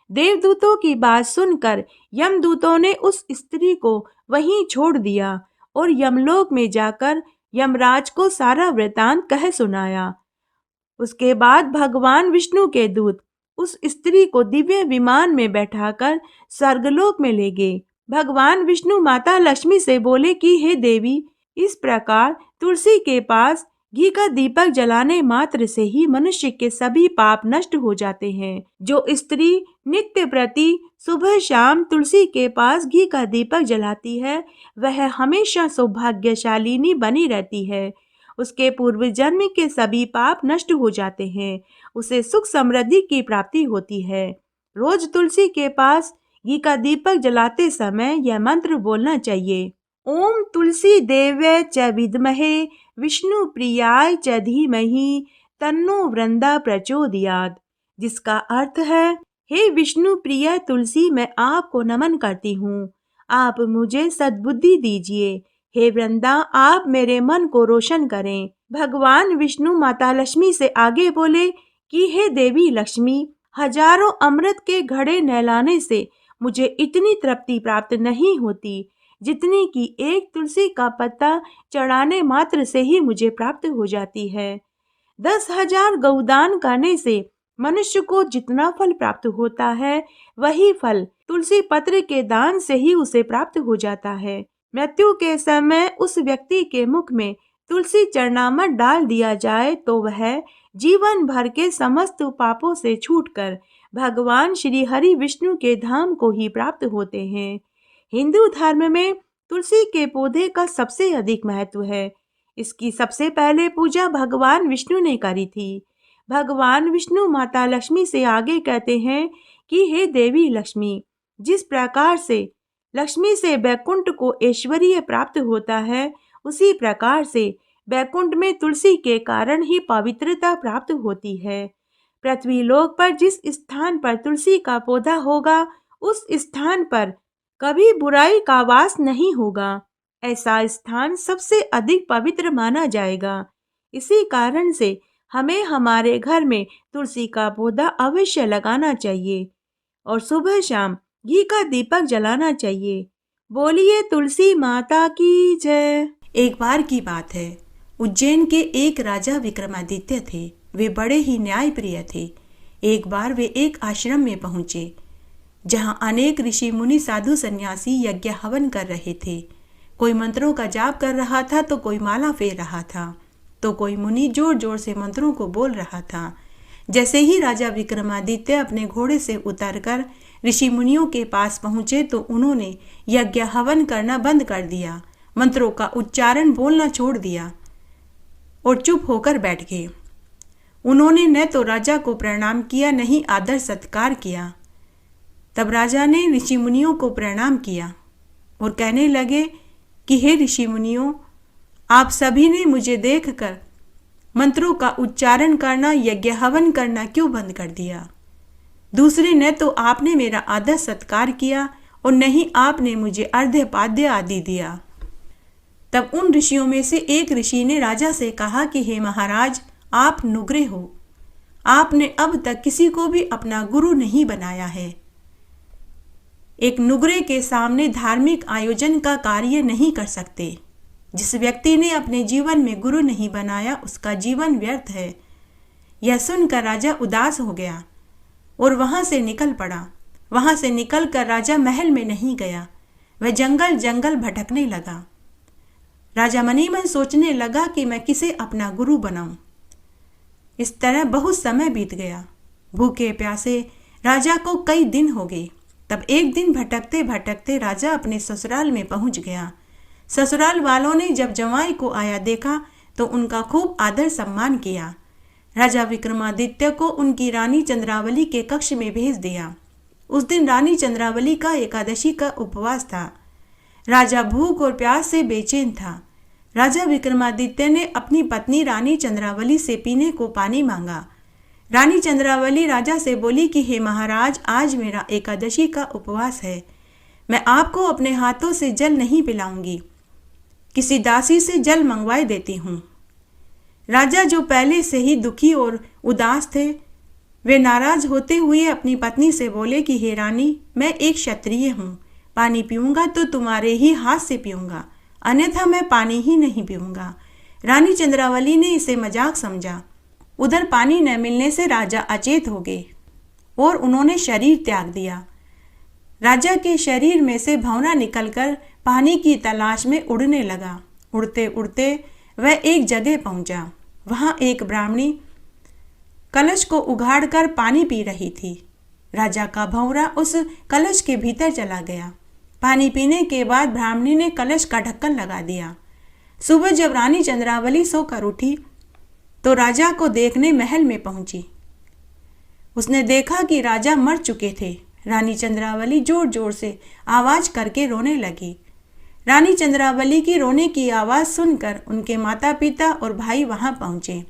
देवदूतों की बात सुनकर यमदूतों ने उस स्त्री को वहीं छोड़ दिया और यमलोक में जाकर यमराज को सारा वृतांत कह सुनाया। उसके बाद भगवान विष्णु के दूत उस स्त्री को दिव्य विमान में बैठाकर स्वर्गलोक में ले गए। भगवान विष्णु माता लक्ष्मी से बोले कि हे देवी, इस प्रकार तुलसी के पास घी का दीपक जलाने मात्र से ही मनुष्य के सभी पाप नष्ट हो जाते हैं। जो स्त्री नित्य प्रति सुबह शाम तुलसी के पास घी का दीपक जलाती है, वह हमेशा सौभाग्यशालिनी बनी रहती है। उसके पूर्व जन्म के सभी पाप नष्ट हो जाते हैं। उसे सुख समृद्धि की प्राप्ति होती है। रोज तुलसी के पास घी का दीपक जलाते समय यह मंत्र बोलना चाहिए। ओम तुलसी देव्य च विद्महे विष्णु प्रियाय च धीमहि तन्नो वृंदा प्रचोदयात्, जिसका अर्थ है, हे विष्णु प्रिय तुलसी, मैं आपको नमन करती हूँ। आप मुझे सद्बुद्धि दीजिए। हे वृंदा, आप मेरे मन को रोशन करें। भगवान विष्णु माता लक्ष्मी से आगे बोले कि हे देवी लक्ष्मी, हजारों अमृत के घड़े नहलाने से मुझे इतनी तृप्ति प्राप्त नहीं होती जितनी कि एक तुलसी का पत्ता चढ़ाने मात्र से ही मुझे प्राप्त हो जाती है। 10,000 गौदान करने से मनुष्य को जितना फल प्राप्त होता है, वही फल तुलसी पत्र के दान से ही उसे प्राप्त हो जाता है। मृत्यु के समय उस व्यक्ति के मुख में तुलसी चरणामृत डाल दिया जाए तो वह जीवन भर के समस्त पापों से छूटकर भगवान श्री हरि विष्णु के धाम को ही प्राप्त होते हैं। हिंदू धर्म में तुलसी के पौधे का सबसे अधिक महत्व है। इसकी सबसे पहले पूजा भगवान विष्णु ने करी थी। भगवान विष्णु माता लक्ष्मी से आगे कहते हैं कि हे देवी लक्ष्मी, जिस प्रकार से लक्ष्मी से बैकुंठ को ऐश्वर्य प्राप्त होता है, उसी प्रकार से बैकुंठ में तुलसी के कारण ही पवित्रता प्राप्त होती है। पृथ्वी लोक पर जिस स्थान पर तुलसी का पौधा होगा, उस स्थान पर कभी बुराई का वास नहीं होगा। ऐसा स्थान सबसे अधिक पवित्र माना जाएगा। इसी कारण से हमें हमारे घर में तुलसी का पौधा अवश्य लगाना चाहिए और सुबह शाम घी का दीपक जलाना चाहिए। बोलिए तुलसी माता की जय। एक बार की बात है, उज्जैन के एक राजा विक्रमादित्य थे। वे बड़े ही न्यायप्रिय थे। एक बार वे एक आश्रम में पहुंचे जहां अनेक ऋषि मुनि साधु सन्यासी यज्ञ हवन कर रहे थे। कोई मंत्रों का जाप कर रहा था तो कोई माला फेर रहा था, तो कोई मुनि जोर जोर से मंत्रों को बोल रहा था। जैसे ही राजा विक्रमादित्य अपने घोड़े से उतरकर ऋषि मुनियों के पास पहुंचे तो उन्होंने यज्ञ हवन करना बंद कर दिया, मंत्रों का उच्चारण बोलना छोड़ दिया और चुप होकर बैठ गए। उन्होंने न तो राजा को प्रणाम किया, न ही आदर सत्कार किया। तब राजा ने ऋषि मुनियों को प्रणाम किया और कहने लगे कि हे ऋषि मुनियों, आप सभी ने मुझे देखकर मंत्रों का उच्चारण करना, यज्ञ हवन करना क्यों बंद कर दिया? दूसरे, न तो आपने मेरा आदर सत्कार किया और न ही आपने मुझे अर्घ्य पाद्य आदि दिया। तब उन ऋषियों में से एक ऋषि ने राजा से कहा कि हे महाराज, आप नुग्रे हो। आपने अब तक किसी को भी अपना गुरु नहीं बनाया है। एक नुग्रे के सामने धार्मिक आयोजन का कार्य नहीं कर सकते। जिस व्यक्ति ने अपने जीवन में गुरु नहीं बनाया, उसका जीवन व्यर्थ है। यह सुनकर राजा उदास हो गया और वहां से निकल पड़ा। वहां से निकलकर राजा महल में नहीं गया, वह जंगल जंगल भटकने लगा। राजा मनी मन सोचने लगा कि मैं किसे अपना गुरु बनाऊं। इस तरह बहुत समय बीत गया। भूखे प्यासे राजा को कई दिन हो गए। तब एक दिन भटकते भटकते राजा अपने ससुराल में पहुंच गया। ससुराल वालों ने जब जवाई को आया देखा तो उनका खूब आदर सम्मान किया। राजा विक्रमादित्य को उनकी रानी चंद्रावली के कक्ष में भेज दिया। उस दिन रानी चंद्रावली का एकादशी का उपवास था। राजा भूख और प्यास से बेचैन था। राजा विक्रमादित्य ने अपनी पत्नी रानी चंद्रावली से पीने को पानी मांगा। रानी चंद्रावली राजा से बोली कि हे महाराज, आज मेरा एकादशी का उपवास है। मैं आपको अपने हाथों से जल नहीं पिलाऊंगी, किसी दासी से जल मंगवाए देती हूँ। राजा, जो पहले से ही दुखी और उदास थे, वे नाराज होते हुए अपनी पत्नी से बोले कि हे रानी, मैं एक क्षत्रिय हूँ, पानी पीऊंगा तो तुम्हारे ही हाथ से पीऊंगा, अन्यथा मैं पानी ही नहीं पीऊंगा। रानी चंद्रावली ने इसे मजाक समझा। उधर पानी न मिलने से राजा अचेत हो गए और उन्होंने शरीर त्याग दिया। राजा के शरीर में से भंवरा निकलकर पानी की तलाश में उड़ने लगा। उड़ते उड़ते वह एक जगह पहुंचा। वहां एक ब्राह्मणी कलश को उघाड़कर पानी पी रही थी। राजा का भंवरा उस कलश के भीतर चला गया। पानी पीने के बाद ब्राह्मणी ने कलश का ढक्कन लगा दिया। सुबह जब रानी चंद्रावली सोकर उठी तो राजा को देखने महल में पहुंची। उसने देखा कि राजा मर चुके थे। रानी चंद्रावली जोर जोर से आवाज करके रोने लगी। रानी चंद्रावली की रोने की आवाज सुनकर उनके माता पिता और भाई वहां पहुंचे।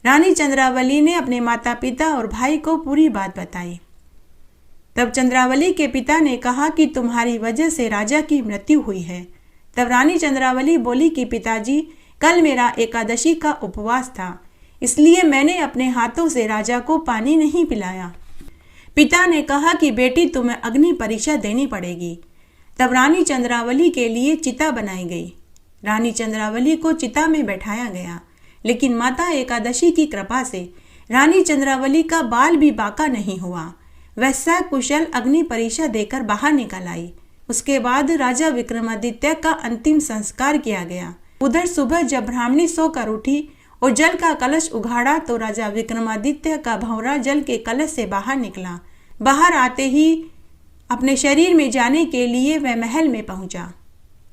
रानी चंद्रावली ने अपने माता पिता और भाई को पूरी बात बताई। तब चंद्रावली के पिता ने कहा कि तुम्हारी वजह से राजा की मृत्यु हुई है। तब रानी चंद्रावली बोली कि पिताजी, कल मेरा एकादशी का उपवास था, इसलिए मैंने अपने हाथों से राजा को पानी नहीं पिलाया। पिता ने कहा कि बेटी, तुम्हें अग्नि परीक्षा देनी पड़ेगी। तब रानी चंद्रावली के लिए चिता बनाई गई। रानी चंद्रावली को चिता में बैठाया गया, लेकिन माता एकादशी की कृपा से रानी चंद्रावली का बाल भी बांका नहीं हुआ। वह सकुशल अग्नि परीक्षा देकर बाहर निकल आई। उसके बाद राजा विक्रमादित्य का अंतिम संस्कार किया गया। उधर सुबह जब ब्राह्मणी सोकर उठी और जल का कलश उघाड़ा तो राजा विक्रमादित्य का भंवरा जल के कलश से बाहर निकला। बाहर आते ही अपने शरीर में जाने के लिए वह महल में पहुंचा,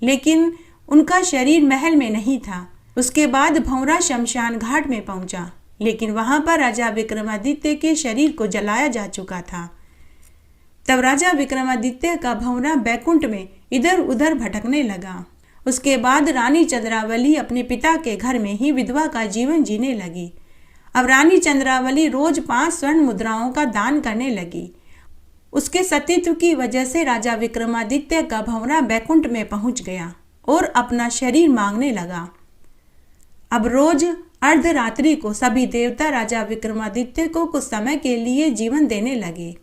लेकिन उनका शरीर महल में नहीं था। उसके बाद भंवरा शमशान घाट में पहुंचा, लेकिन वहां पर राजा विक्रमादित्य के शरीर को जलाया जा चुका था। तब राजा विक्रमादित्य का भंवरा बैकुंठ में इधर उधर भटकने लगा। उसके बाद रानी चंद्रावली अपने पिता के घर में ही विधवा का जीवन जीने लगी। अब रानी चंद्रावली रोज 5 स्वर्ण मुद्राओं का दान करने लगी। उसके सतीत्व की वजह से राजा विक्रमादित्य का भंवरा बैकुंठ में पहुंच गया और अपना शरीर मांगने लगा। अब रोज अर्धरात्रि को सभी देवता राजा विक्रमादित्य को कुछ समय के लिए जीवन देने लगे।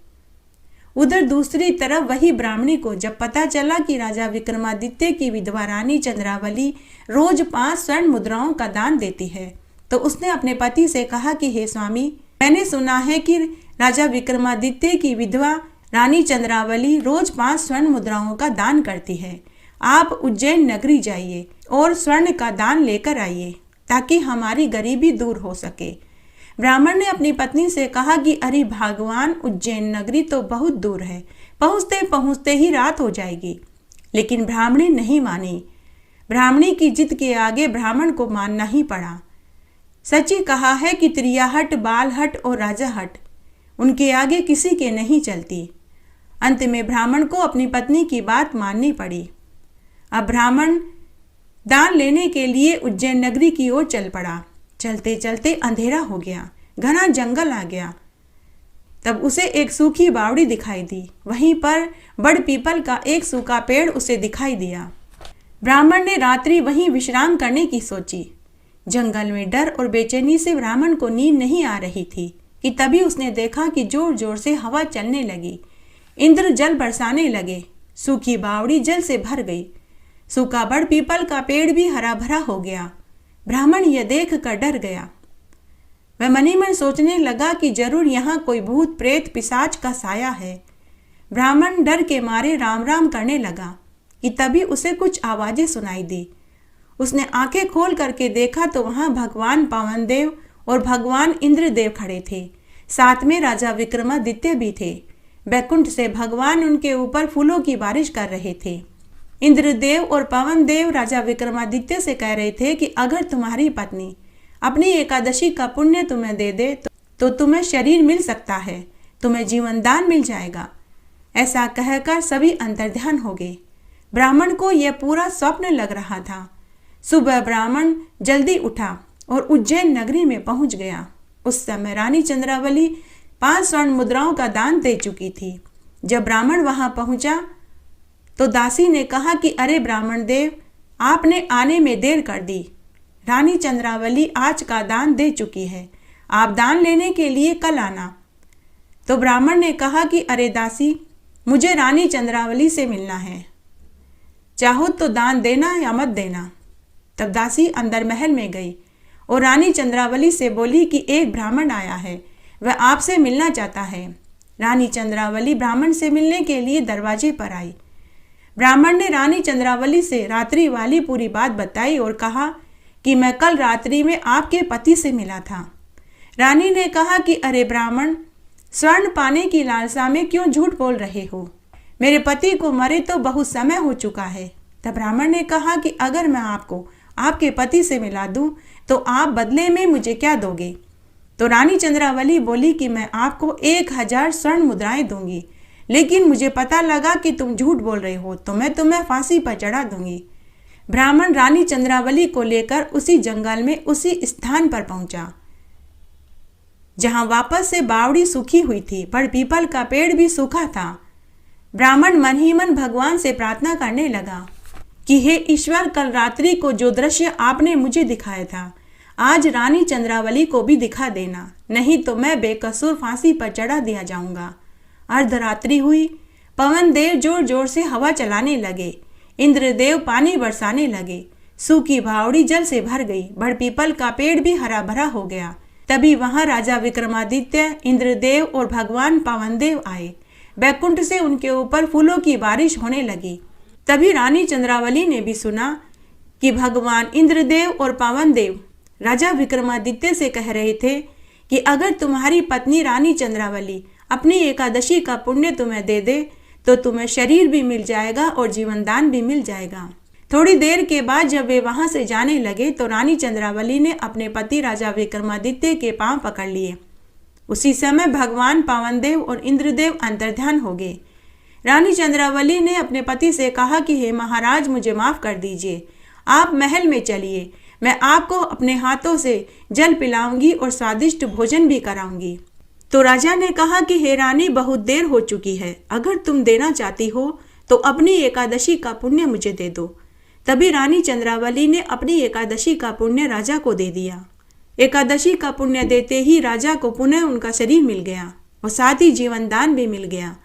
उधर दूसरी तरफ वही ब्राह्मणी को जब पता चला कि राजा विक्रमादित्य की विधवा रानी चंद्रावली रोज 5 स्वर्ण मुद्राओं का दान देती है, तो उसने अपने पति से कहा कि हे स्वामी, मैंने सुना है कि राजा विक्रमादित्य की विधवा रानी चंद्रावली रोज 5 स्वर्ण मुद्राओं का दान करती है। आप उज्जैन नगरी जाइए और स्वर्ण का दान लेकर आइए, ताकि हमारी गरीबी दूर हो सके। ब्राह्मण ने अपनी पत्नी से कहा कि अरे भगवान, उज्जैन नगरी तो बहुत दूर है, पहुँचते पहुँचते ही रात हो जाएगी। लेकिन ब्राह्मणी नहीं मानी। ब्राह्मणी की जिद के आगे ब्राह्मण को मानना ही पड़ा। सच ही कहा है कि त्रियाहट, बालहट और राजाहट उनके आगे किसी के नहीं चलती। अंत में ब्राह्मण को अपनी पत्नी की बात माननी पड़ी। अब ब्राह्मण दान लेने के लिए उज्जैन नगरी की ओर चल पड़ा। चलते चलते अंधेरा हो गया, घना जंगल आ गया। तब उसे एक सूखी बावड़ी दिखाई दी। वहीं पर बड़ पीपल का एक सूखा पेड़ उसे दिखाई दिया। ब्राह्मण ने रात्रि वहीं विश्राम करने की सोची। जंगल में डर और बेचैनी से ब्राह्मण को नींद नहीं आ रही थी कि तभी उसने देखा कि जोर जोर से हवा चलने लगी। इंद्र जल बरसाने लगे। सूखी बावड़ी जल से भर गई। सूखा बड़ पीपल का पेड़ भी हरा भरा हो गया। ब्राह्मण यह देख कर डर गया। वह मनी मन सोचने लगा कि जरूर यहाँ कोई भूत प्रेत पिशाच का साया है। ब्राह्मण डर के मारे राम राम करने लगा कि तभी उसे कुछ आवाजें सुनाई दी। उसने आंखें खोल करके देखा तो वहां भगवान पवनदेव और भगवान इंद्रदेव खड़े थे। साथ में राजा विक्रमादित्य भी थे। बैकुंठ से भगवान उनके ऊपर फूलों की बारिश कर रहे थे। इंद्रदेव और पवनदेव राजा विक्रमादित्य से कह रहे थे कि अगर तुम्हारी पत्नी अपनी एकादशी का पुण्य तुम्हें दे दे तो तुम्हें शरीर मिल सकता है, तुम्हें जीवन दान मिल जाएगा। ऐसा कहकर सभी अंतर्ध्यान हो गए। ब्राह्मण को यह पूरा स्वप्न लग रहा था। सुबह ब्राह्मण जल्दी उठा और उज्जैन नगरी में पहुंच गया। उस समय रानी चंद्रावली 5 स्वर्ण मुद्राओं का दान दे चुकी थी। जब ब्राह्मण वहां पहुंचा तो दासी ने कहा कि अरे ब्राह्मण देव, आपने आने में देर कर दी। रानी चंद्रावली आज का दान दे चुकी है, आप दान लेने के लिए कल आना। तो ब्राह्मण ने कहा कि अरे दासी, मुझे रानी चंद्रावली से मिलना है, चाहो तो दान देना या मत देना। तब दासी अंदर महल में गई और रानी चंद्रावली से बोली कि एक ब्राह्मण आया है, वह आपसे मिलना चाहता है। रानी चंद्रावली ब्राह्मण से मिलने के लिए दरवाजे पर आई। ब्राह्मण ने रानी चंद्रावली से रात्रि वाली पूरी बात बताई और कहा कि मैं कल रात्रि में आपके पति से मिला था। रानी ने कहा कि अरे ब्राह्मण, स्वर्ण पाने की लालसा में क्यों झूठ बोल रहे हो? मेरे पति को मरे तो बहुत समय हो चुका है। तब ब्राह्मण ने कहा कि अगर मैं आपको आपके पति से मिला दूं तो आप बदले में मुझे क्या दोगे? तो रानी चंद्रावली बोली कि मैं आपको 1000 स्वर्ण मुद्राएं दूंगी, लेकिन मुझे पता लगा कि तुम झूठ बोल रहे हो तो मैं तुम्हें फांसी पर चढ़ा दूंगी। ब्राह्मण रानी चंद्रावली को लेकर उसी जंगल में उसी स्थान पर पहुंचा जहां वापस से बावड़ी सूखी हुई थी, पर पीपल का पेड़ भी सूखा था। ब्राह्मण मन ही मन भगवान से प्रार्थना करने लगा कि हे ईश्वर, कल रात्रि को जो दृश्य आपने मुझे दिखाया था, आज रानी चंद्रावली को भी दिखा देना, नहीं तो मैं बेकसूर फांसी पर चढ़ा दिया जाऊंगा। अर्धरात्रि हुई, पवन देव जोर जोर से हवा चलाने लगे, इंद्रदेव पानी बरसाने लगे, सूखी भावड़ी जल से भर गई, बड़ पीपल का पेड़ भी हरा भरा हो गया। तभी वहां राजा विक्रमादित्य, इंद्रदेव और भगवान पवनदेव आए। बैकुंठ से उनके ऊपर फूलों की बारिश होने लगी। तभी रानी चंद्रावली ने भी सुना कि भगवान इंद्रदेव और पवनदेव राजा विक्रमादित्य से कह रहे थे कि अगर तुम्हारी पत्नी रानी चंद्रावली अपनी एकादशी का पुण्य तुम्हें दे दे तो तुम्हें शरीर भी मिल जाएगा और जीवन दान भी मिल जाएगा। थोड़ी देर के बाद जब वे वहां से जाने लगे तो रानी चंद्रावली ने अपने पति राजा विक्रमादित्य के पांव पकड़ लिए। उसी समय भगवान पवनदेव और इंद्रदेव अंतर्ध्यान हो गए। रानी चंद्रावली ने अपने पति से कहा कि हे महाराज, मुझे माफ कर दीजिए, आप महल में चलिए, मैं आपको अपने हाथों से जल पिलाऊंगी और स्वादिष्ट भोजन भी कराऊंगी। तो राजा ने कहा कि हे रानी, बहुत देर हो चुकी है, अगर तुम देना चाहती हो तो अपनी एकादशी का पुण्य मुझे दे दो। तभी रानी चंद्रावली ने अपनी एकादशी का पुण्य राजा को दे दिया। एकादशी का पुण्य देते ही राजा को पुनः उनका शरीर मिल गया और साथ ही जीवन दान भी मिल गया।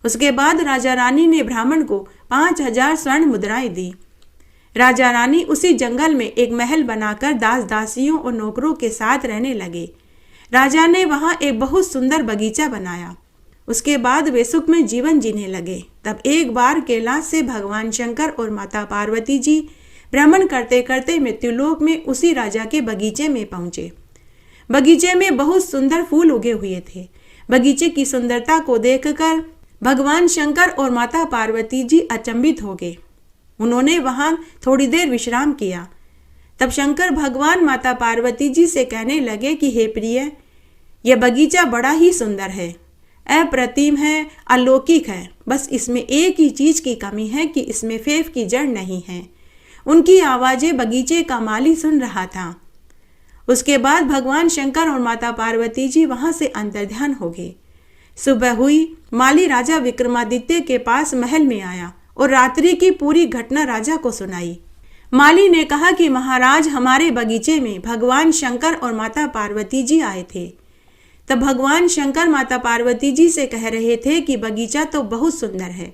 उसके बाद राजा रानी ने ब्राह्मण को 5000 स्वर्ण मुद्राएं दी। राजा रानी उसी जंगल में एक महल बनाकर दास दासियों और नौकरों के साथ रहने लगे। राजा ने वहां एक बहुत सुंदर बगीचा बनाया। उसके बाद वे सुख में जीवन जीने लगे। तब एक बार कैलाश से भगवान शंकर और माता पार्वती जी भ्रमण करते करते मृत्युलोक में उसी राजा के बगीचे में पहुंचे। बगीचे में बहुत सुंदर फूल उगे हुए थे। बगीचे की सुंदरता को देखकर भगवान शंकर और माता पार्वती जी अचंभित हो गए। उन्होंने वहां थोड़ी देर विश्राम किया। तब शंकर भगवान माता पार्वती जी से कहने लगे कि हे प्रिय, यह बगीचा बड़ा ही सुंदर है, अप्रतिम है, अलौकिक है, बस इसमें एक ही चीज की कमी है कि इसमें फेफ की जड़ नहीं है। उनकी आवाजें बगीचे का माली सुन रहा था। उसके बाद भगवान शंकर और माता पार्वती जी वहां से अंतर्ध्यान हो गए। सुबह हुई, माली राजा विक्रमादित्य के पास महल में आया और रात्रि की पूरी घटना राजा को सुनाई। माली ने कहा कि महाराज, हमारे बगीचे में भगवान शंकर और माता पार्वती जी आए थे। तब भगवान शंकर माता पार्वती जी से कह रहे थे कि बगीचा तो बहुत सुंदर है,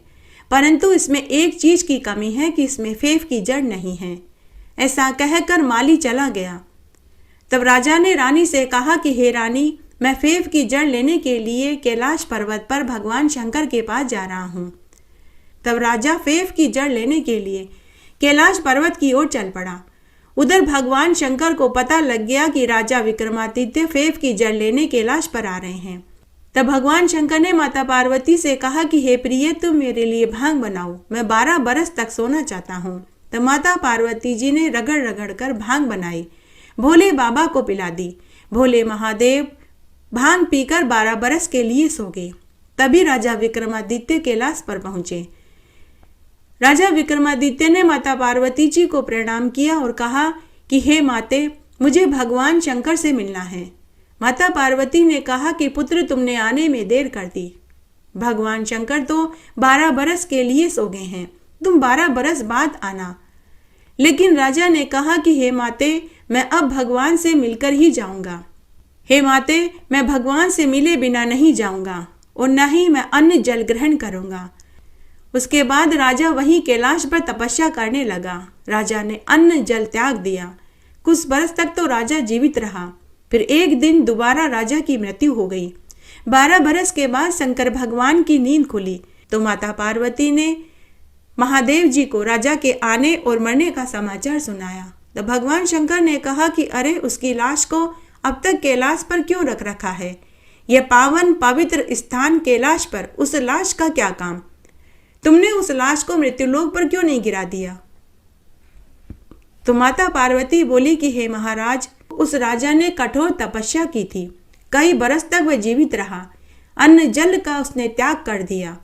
परंतु इसमें एक चीज की कमी है कि इसमें फेफ की जड़ नहीं है। ऐसा कहकर माली चला गया। तब राजा ने रानी से कहा कि हे रानी, मैं फेफ की जड़ लेने के लिए कैलाश पर्वत पर भगवान शंकर के पास जा रहा हूँ। तब राजा फेफ की जड़ लेने के लिए कैलाश पर्वत की ओर चल पड़ा। उधर भगवान शंकर को पता लग गया कि राजा विक्रमादित्य फेफ की जड़ लेने कैलाश पर आ रहे हैं। तब भगवान शंकर ने माता पार्वती से कहा कि हे प्रिय, तुम मेरे लिए भांग बनाओ, मैं 12 बरस तक सोना चाहता हूँ। तब माता पार्वती जी ने रगड़ रगड़ कर भांग बनाई, भोले बाबा को पिला दी। भोले महादेव भांग पीकर 12 बरस के लिए सो गए। तभी राजा विक्रमादित्य कैलाश पर पहुंचे। राजा विक्रमादित्य ने माता पार्वती जी को प्रणाम किया और कहा कि हे माते, मुझे भगवान शंकर से मिलना है। माता पार्वती ने कहा कि पुत्र तुमने आने में देर कर दी। भगवान शंकर तो 12 बरस के लिए सो गए हैं, तुम 12 बरस बाद आना। लेकिन राजा ने कहा कि हे माते, मैं अब भगवान से मिलकर ही जाऊंगा। हे माते, मैं भगवान से मिले बिना नहीं जाऊंगा और न ही मैं अन्न जल ग्रहण करूंगा। उसके बाद राजा वहीं कैलाश पर तपस्या करने लगा। राजा ने अन्न जल त्याग दिया। कुछ बरस तक तो राजा जीवित रहा। फिर एक दिन दोबारा राजा की मृत्यु हो गई। 12 बरस के बाद शंकर भगवान की नींद खुली तो माता पार्वती ने महादेव जी को राजा के आने और मरने का समाचार सुनाया। तो भगवान शंकर ने कहा कि अरे, उसकी लाश को अब तक कैलाश पर क्यों रख रखा है? यह पावन पवित्र स्थान कैलाश पर उस लाश का क्या काम? तुमने उस लाश को मृत्युलोक पर क्यों नहीं गिरा दिया? तो माता पार्वती बोली कि हे महाराज, उस राजा ने कठोर तपस्या की थी, कई बरस तक वह जीवित रहा, अन्न जल का उसने त्याग कर दिया,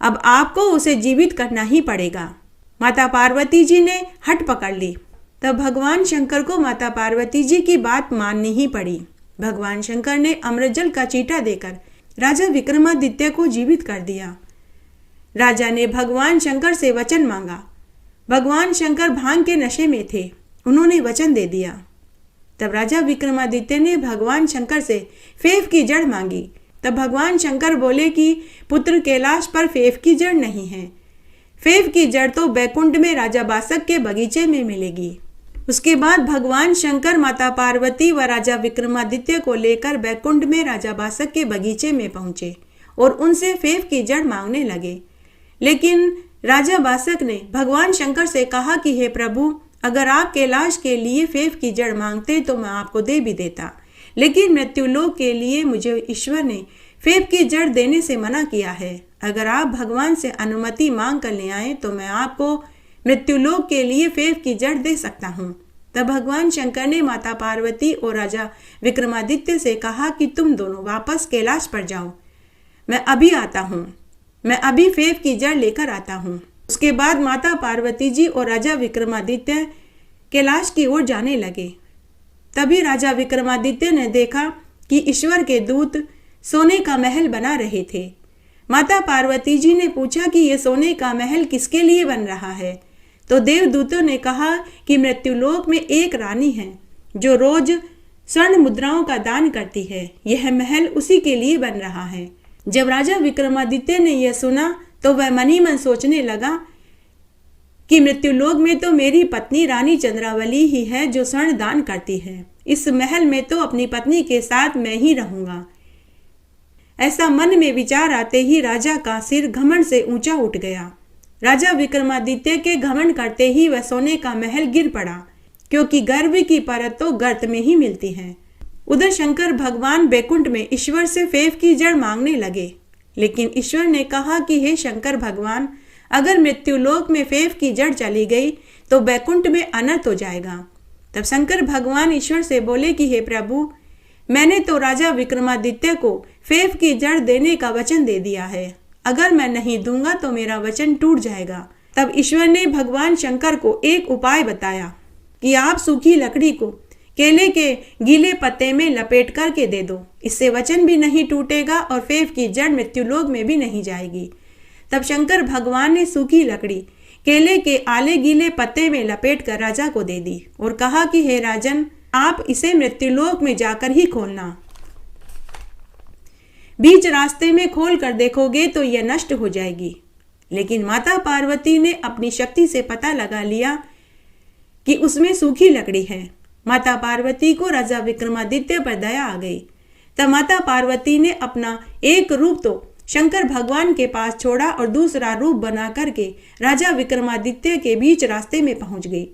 अब आपको उसे जीवित करना ही पड़ेगा। माता पार्वती जी ने हट पकड़ ली। तब भगवान शंकर को माता पार्वती जी की बात माननी ही पड़ी। भगवान शंकर ने अमृत जल का चीटा देकर राजा विक्रमादित्य को जीवित कर दिया। राजा ने भगवान शंकर से वचन मांगा। भगवान शंकर भांग के नशे में थे, उन्होंने वचन दे दिया। तब राजा विक्रमादित्य ने भगवान शंकर से फेफ की जड़ मांगी। तब भगवान शंकर बोले कि पुत्र, कैलाश पर फेफ की जड़ नहीं है, फेफ की जड़ तो बैकुंठ में राजा बासक के बगीचे में मिलेगी। उसके बाद भगवान शंकर माता पार्वती व राजा विक्रमादित्य को लेकर बैकुंठ में राजा बासक के बगीचे में पहुंचे और उनसे फेफ की जड़ मांगने लगे। लेकिन राजा बासक ने भगवान शंकर से कहा कि हे प्रभु, अगर आप कैलाश के लिए फेफ की जड़ मांगते तो मैं आपको दे भी देता, लेकिन मृत्युलोक के लिए मुझे ईश्वर ने फेफ की जड़ देने से मना किया है। अगर आप भगवान से अनुमति मांग कर ले आए तो मैं आपको मृत्युलोक के लिए फेफ की जड़ दे सकता हूँ। तब भगवान शंकर ने माता पार्वती और राजा विक्रमादित्य से कहा कि तुम दोनों वापस कैलाश पर जाओ, मैं अभी आता हूँ, मैं अभी फेफ की जड़ लेकर आता हूँ। उसके बाद माता पार्वती जी और राजा विक्रमादित्य कैलाश की ओर जाने लगे। तभी राजा विक्रमादित्य ने देखा कि ईश्वर के दूत सोने का महल बना रहे थे। माता पार्वती जी ने पूछा कि यह सोने का महल किसके लिए बन रहा है? तो देवदूतों ने कहा कि मृत्युलोक में एक रानी है जो रोज स्वर्ण मुद्राओं का दान करती है, यह महल उसी के लिए बन रहा है। जब राजा विक्रमादित्य ने यह सुना तो वह मन ही मन सोचने लगा कि मृत्युलोक में तो मेरी पत्नी रानी चंद्रावली ही है जो स्वर्ण दान करती है, इस महल में तो अपनी पत्नी के साथ मैं ही रहूंगा। ऐसा मन में विचार आते ही राजा का सिर घमंड से ऊंचा उठ गया। राजा विक्रमादित्य के घमंड करते ही वह सोने का महल गिर पड़ा, क्योंकि गर्व की परत तो गर्त में ही मिलती है। उधर शंकर भगवान बैकुंठ में ईश्वर से फेफ की जड़ मांगने लगे, लेकिन ईश्वर ने कहा कि हे शंकर भगवान, अगर मृत्युलोक में फेफ की जड़ चली गई तो बैकुंठ में अनर्थ हो जाएगा। तब शंकर भगवान ईश्वर से बोले कि हे प्रभु, मैंने तो राजा विक्रमादित्य को फेफ की जड़ देने का वचन दे दिया है, अगर मैं नहीं दूंगा तो मेरा वचन टूट जाएगा। तब ईश्वर ने भगवान शंकर को एक उपाय बताया कि आप सूखी लकड़ी को केले के गीले पत्ते में लपेट करके दे दो, इससे वचन भी नहीं टूटेगा और फेफ की जड़ मृत्युलोक में भी नहीं जाएगी। तब शंकर भगवान ने सूखी लकड़ी केले के आले गीले पत्ते में लपेट कर राजा को दे दी और कहा कि हे राजन, आप इसे मृत्युलोक में जाकर ही खोलना, बीच रास्ते में खोल कर देखोगे तो यह नष्ट हो जाएगी। लेकिन माता पार्वती ने अपनी शक्ति से पता लगा लिया कि उसमें सूखी लकड़ी है। माता पार्वती को राजा विक्रमादित्य पर दया आ गई। तब माता पार्वती ने अपना एक रूप तो शंकर भगवान के पास छोड़ा और दूसरा रूप बना करके राजा विक्रमादित्य के बीच रास्ते में पहुंच गई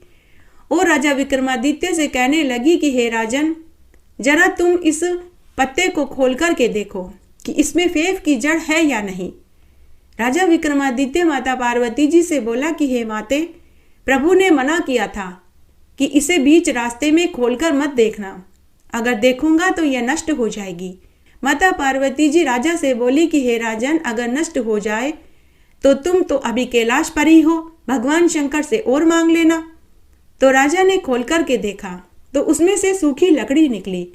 और राजा विक्रमादित्य से कहने लगी कि हे राजन, जरा तुम इस पत्ते को खोल करके देखो कि इसमें फेफ की जड़ है या नहीं। राजा विक्रमादित्य माता पार्वती जी से बोला कि हे माते, प्रभु ने मना किया था कि इसे बीच रास्ते में खोलकर मत देखना, अगर देखूंगा तो यह नष्ट हो जाएगी। माता पार्वती जी राजा से बोली कि हे राजन, अगर नष्ट हो जाए तो तुम तो अभी कैलाश पर ही हो, भगवान शंकर से और मांग लेना। तो राजा ने खोल करके देखा तो उसमें से सूखी लकड़ी निकली।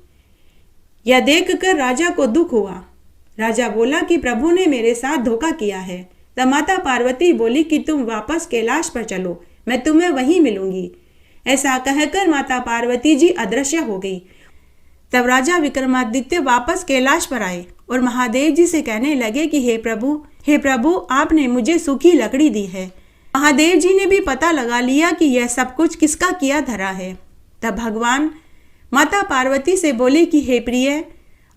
यह देखकर राजा को दुख हुआ। राजा बोला कि प्रभु ने मेरे साथ धोखा किया है। तब माता पार्वती बोली कि तुम वापस कैलाश पर चलो, मैं तुम्हें वहीं मिलूंगी। ऐसा कहकर माता पार्वती जी अदृश्य हो गई। तब राजा विक्रमादित्य वापस कैलाश पर आए और महादेव जी से कहने लगे कि हे प्रभु, आपने मुझे सूखी लकड़ी दी है। महादेव जी ने भी पता लगा लिया कि यह सब कुछ किसका किया धरा है। तब भगवान माता पार्वती से बोले कि हे प्रिय,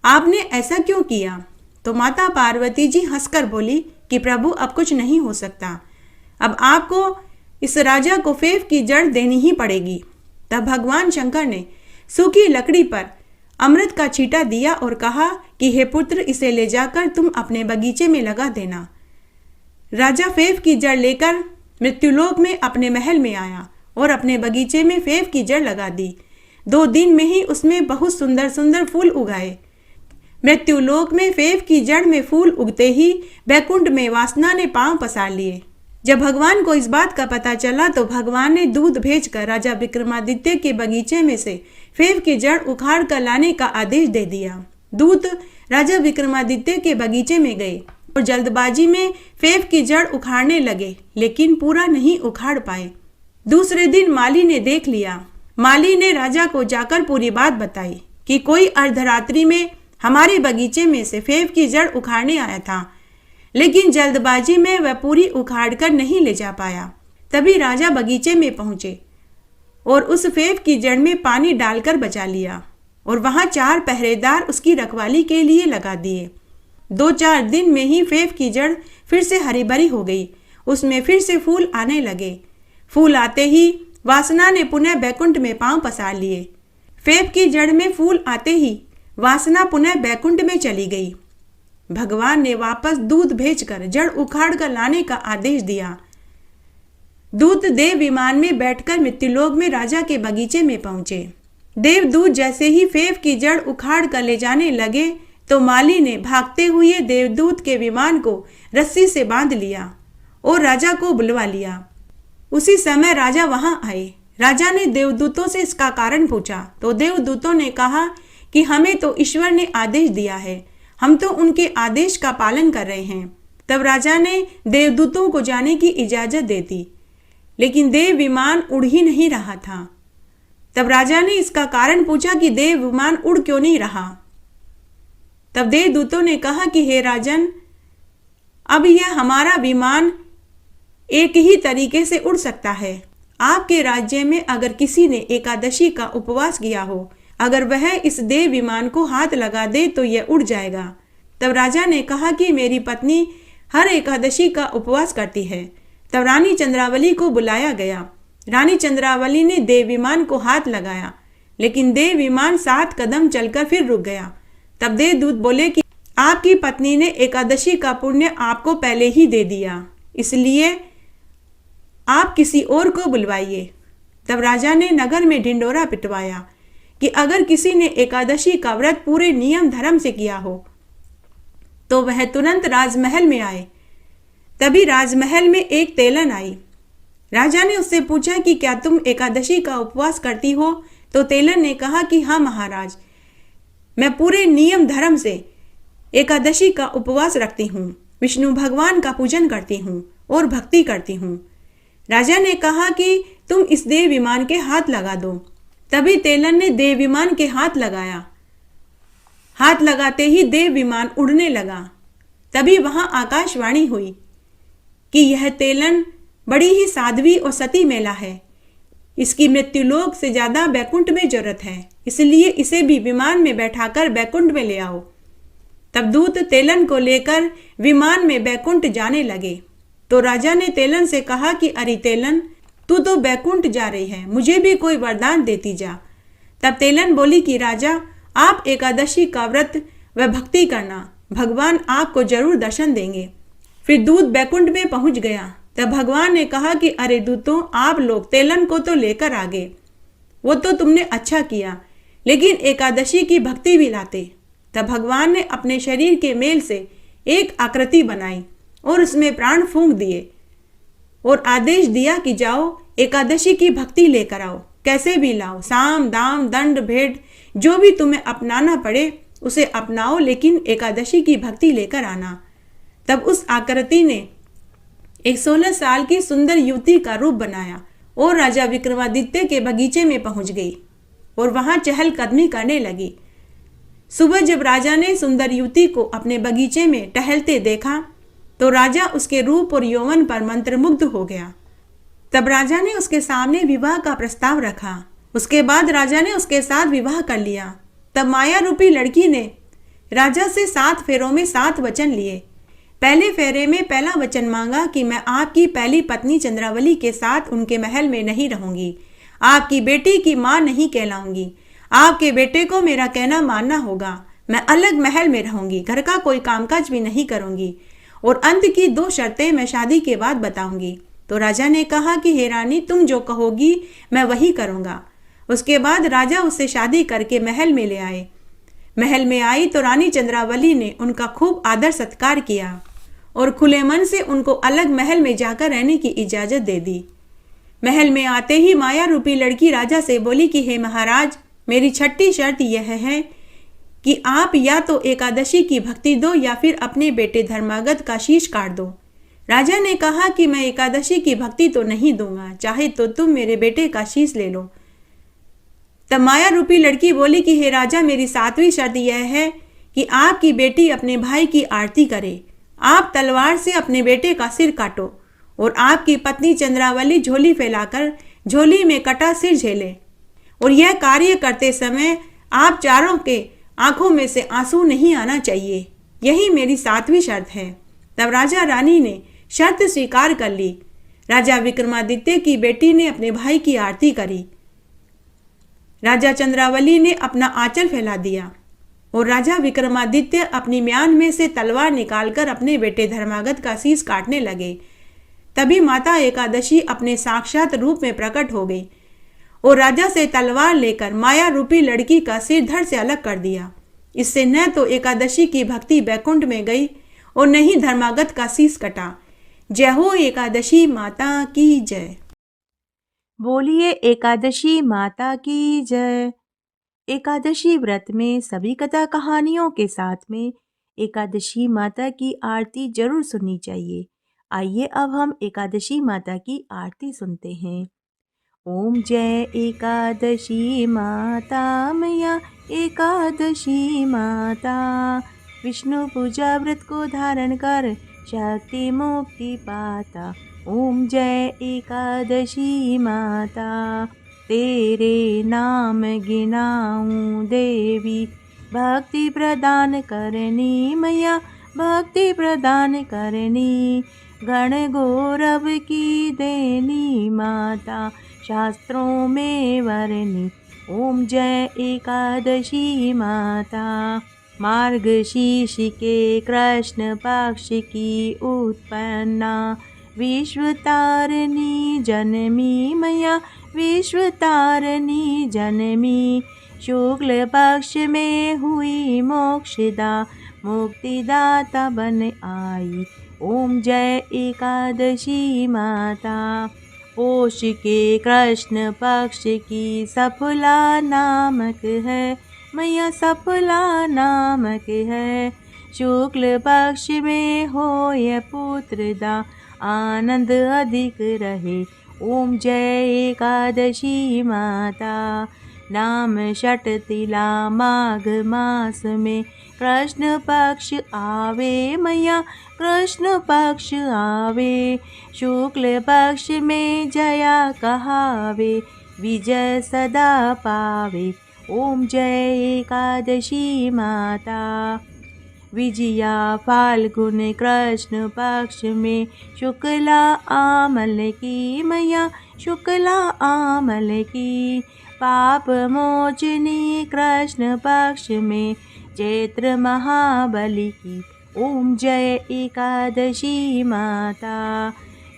आपने ऐसा क्यों किया? तो माता पार्वती जी हंसकर बोली कि प्रभु, अब कुछ नहीं हो सकता, अब आपको इस राजा को फेफ की जड़ देनी ही पड़ेगी। तब भगवान शंकर ने सूखी लकड़ी पर अमृत का छींटा दिया और कहा कि हे पुत्र, इसे ले जाकर तुम अपने बगीचे में लगा देना। राजा फेफ की जड़ लेकर मृत्युलोक में अपने महल में आया और अपने बगीचे में फेफ की जड़ लगा दी। 2 दिन में ही उसमें बहुत सुंदर सुंदर फूल उगाए। मृत्युलोक में फेफ की जड़ में फूल उगते ही बैकुंठ में वासना ने पांव पसार लिए। जब भगवान को इस बात का पता चला तो भगवान ने दूत भेजकर राजा विक्रमादित्य के बगीचे में से फेफ की जड़ उखाड़ कर लाने का आदेश दे दिया। दूत राजा विक्रमादित्य के बगीचे में गए और जल्दबाजी में फेफ की जड़ उखाड़ने लगे, लेकिन पूरा नहीं उखाड़ पाए। दूसरे दिन माली ने देख लिया। माली ने राजा को जाकर पूरी बात बताई कि कोई अर्धरात्रि में हमारे बगीचे में से फेफ की जड़ उखाड़ने आया था, लेकिन जल्दबाजी में वह पूरी उखाड़ कर नहीं ले जा पाया। तभी राजा बगीचे में पहुंचे और उस फेफ की जड़ में पानी डालकर बचा लिया और वहां 4 पहरेदार उसकी रखवाली के लिए लगा दिए। 2-4 दिन में ही फेफ की जड़ फिर से हरी भरी हो गई। उसमें फिर से फूल आने लगे। फूल आते ही वासना ने पुनः बैकुंठ में पांव पसार लिए। फेफ की जड़ में फूल आते ही वासना पुनः बैकुंठ में चली गई। भगवान ने वापस दूत भेजकर जड़ उखाड़ कर लाने का आदेश दिया। दूत देव विमान में बैठकर मृत्युलोक में राजा के बगीचे में पहुंचे। देवदूत जैसे ही फेफ की जड़ उखाड़ कर ले जाने लगे तो माली ने भागते हुए देवदूत के विमान को रस्सी से बांध लिया और राजा को बुलवा लिया। उसी समय राजा वहां आए। राजा ने देवदूतों से इसका कारण पूछा तो देवदूतों ने कहा कि हमें तो ईश्वर ने आदेश दिया है, हम तो उनके आदेश का पालन कर रहे हैं। तब राजा ने देवदूतों को जाने की इजाजत दे दी, लेकिन देव विमान उड़ ही नहीं रहा था। तब राजा ने इसका कारण पूछा कि देव विमान उड़ क्यों नहीं रहा। तब देवदूतों ने कहा कि हे राजन, अब यह हमारा विमान एक ही तरीके से उड़ सकता है। आपके राज्य में अगर किसी ने एकादशी का उपवास किया हो, अगर वह इस देव विमान को हाथ लगा दे तो यह उड़ जाएगा। तब राजा ने कहा कि मेरी पत्नी हर एकादशी का उपवास करती है। तब रानी चंद्रावली को बुलाया गया। रानी चंद्रावली ने देव विमान को हाथ लगाया, लेकिन देव विमान 7 कदम चलकर फिर रुक गया। तब देवदूत बोले कि आपकी पत्नी ने एकादशी का पुण्य आपको पहले ही दे दिया, इसलिए आप किसी और को बुलवाइए। तब राजा ने नगर में ढिंडोरा पिटवाया कि अगर किसी ने एकादशी का व्रत पूरे नियम धर्म से किया हो तो वह तुरंत राजमहल में आए। तभी राजमहल में एक तेलन आई। राजा ने उससे पूछा कि क्या तुम एकादशी का उपवास करती हो? तो तेलन ने कहा कि हाँ महाराज, मैं पूरे नियम धर्म से एकादशी का उपवास रखती हूँ, विष्णु भगवान का पूजन करती हूँ और भक्ति करती हूँ। राजा ने कहा कि तुम इस देव विमान के हाथ लगा दो। तभी तेलन ने देव विमान के हाथ लगाया। हाथ लगाते ही देव विमान उड़ने लगा। तभी वहां आकाशवाणी हुई कि यह तेलन बड़ी ही साध्वी और सती महिला है, इसकी मृत्युलोक से ज्यादा बैकुंठ में जरूरत है, इसलिए इसे भी विमान में बैठाकर बैकुंठ में ले आओ। तब दूत तेलन को लेकर विमान में बैकुंठ जाने लगे। तो राजा ने तेलन से कहा कि अरे तेलन, तू तो बैकुंठ जा रही है, मुझे भी कोई वरदान देती जा। तब तेलन बोली कि राजा, आप एकादशी का व्रत व भक्ति करना, भगवान आपको जरूर दर्शन देंगे। फिर दूत बैकुंठ में पहुंच गया। तब भगवान ने कहा कि अरे दूतों, आप लोग तेलन को तो लेकर आ गए, वो तो तुमने अच्छा किया, लेकिन एकादशी की भक्ति भी लाते। तब भगवान ने अपने शरीर के मेल से एक आकृति बनाई और उसमें प्राण फूंक दिए और आदेश दिया कि जाओ एकादशी की भक्ति लेकर आओ, कैसे भी लाओ, साम दाम दंड भेद जो भी तुम्हें अपनाना पड़े उसे अपनाओ, लेकिन एकादशी की भक्ति लेकर आना। तब उस आकृति ने एक 16 साल की सुंदर युवती का रूप बनाया और राजा विक्रमादित्य के बगीचे में पहुंच गई और वहां चहलकदमी करने लगी। सुबह जब राजा ने सुंदर युवती को अपने बगीचे में टहलते देखा तो राजा उसके रूप और यौवन पर मंत्रमुग्ध हो गया। तब राजा ने उसके सामने विवाह का प्रस्ताव रखा। उसके बाद राजा ने उसके साथ विवाह कर लिया। तब माया रूपी लड़की ने राजा से 7 फेरों में 7 वचन लिए। पहले फेरे में पहला वचन मांगा कि मैं आपकी पहली पत्नी चंद्रावली के साथ उनके महल में नहीं रहूंगी, आपकी बेटी की मां नहीं कहलाऊंगी, आपके बेटे को मेरा कहना मानना होगा, मैं अलग महल में रहूंगी, घर का कोई कामकाज भी नहीं करूंगी, और अंत की 2 शर्तें मैं शादी के बाद बताऊंगी। तो राजा ने कहा कि हे रानी, तुम जो कहोगी मैं वही करूंगा। उसके बाद राजा उससे शादी करके महल में ले आए। महल में आई तो रानी चंद्रावली ने उनका खूब आदर सत्कार किया और खुले मन से उनको अलग महल में जाकर रहने की इजाजत दे दी। महल में आते ही माया रूपी लड़की राजा से बोली कि हे महाराज, मेरी 6ठी शर्त यह है कि आप या तो एकादशी की भक्ति दो या फिर अपने बेटे धर्मागत का शीश काट दो। राजा ने कहा कि मैं एकादशी की भक्ति तो नहीं दूंगा, चाहे तो तुम मेरे बेटे का शीश ले लो। तब माया रूपी लड़की बोली कि हे राजा, मेरी 7वीं शर्त यह है कि आपकी बेटी अपने भाई की आरती करे, आप तलवार से अपने बेटे का सिर काटो और आपकी पत्नी चंद्रावली झोली फैलाकर झोली में कटा सिर झेले, और यह कार्य करते समय आप चारों के आंखों में से आंसू नहीं आना चाहिए। यही मेरी 7वीं शर्त है। तब राजा रानी ने शर्त स्वीकार कर ली। राजा विक्रमादित्य की बेटी ने अपने भाई की आरती करी। राजा चंद्रावली ने अपना आंचल फैला दिया और राजा विक्रमादित्य अपनी म्यान में से तलवार निकालकर अपने बेटे धर्मागत का शीश काटने लगे। तभी माता एकादशी अपने साक्षात रूप में प्रकट हो गई और राजा से तलवार लेकर माया रूपी लड़की का सिर धड़ से अलग कर दिया। इससे न तो एकादशी की भक्ति बैकुंठ में गई और न ही धर्मागत का शीश कटा। जय हो एकादशी माता की जय। बोलिए एकादशी माता की जय। एकादशी व्रत में सभी कथा कहानियों के साथ में एकादशी माता की आरती जरूर सुननी चाहिए। आइए अब हम एकादशी माता की आरती सुनते हैं। ओम जय एकादशी माता मैया एकादशी माता, विष्णु पूजा व्रत को धारण कर शक्ति मुक्ति पाता। ओम जय एकादशी माता, तेरे नाम गिनाऊं देवी, भक्ति प्रदान करनी मैया भक्ति प्रदान करनी। गण गौरव की देनी माता, शास्त्रों में वर्णी। ओम जय एकादशी माता, मार्गशीर्ष के कृष्ण पक्ष की उत्पन्ना, विश्व तारिणी जनमी मैया विश्व तारिणी जनमी। शुक्ल पक्ष में हुई मोक्षदा, मुक्तिदाता बन आई। ओम जय एकादशी माता, पोष के कृष्ण पक्ष की सफला नामक है मैया सफला नामक है। शुक्ल पक्ष में हो यह पुत्रदा, आनंद अधिक रहे। ओम जय एकादशी माता, नाम षटतिला माघ मास में कृष्ण पक्ष आवे मैया कृष्ण पक्ष आवे। शुक्ल पक्ष में जया कहावे, विजय सदा पावे। ओम जय एकादशी माता, विजया फाल्गुन कृष्ण पक्ष में शुक्ला आमल की मैया शुक्ला आमल की। पाप मोचनी कृष्ण पक्ष में चैत्र महाबली की। ओम जय एकादशी माता,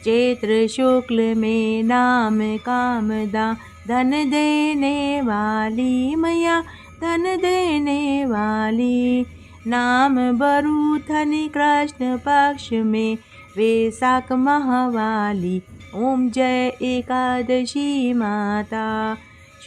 चैत्र शुक्ल में नाम कामदा, धन देने वाली मैया धन देने वाली। नाम बरूथनी कृष्ण पक्ष में वैशाख महावाली। ओम जय एकादशी माता,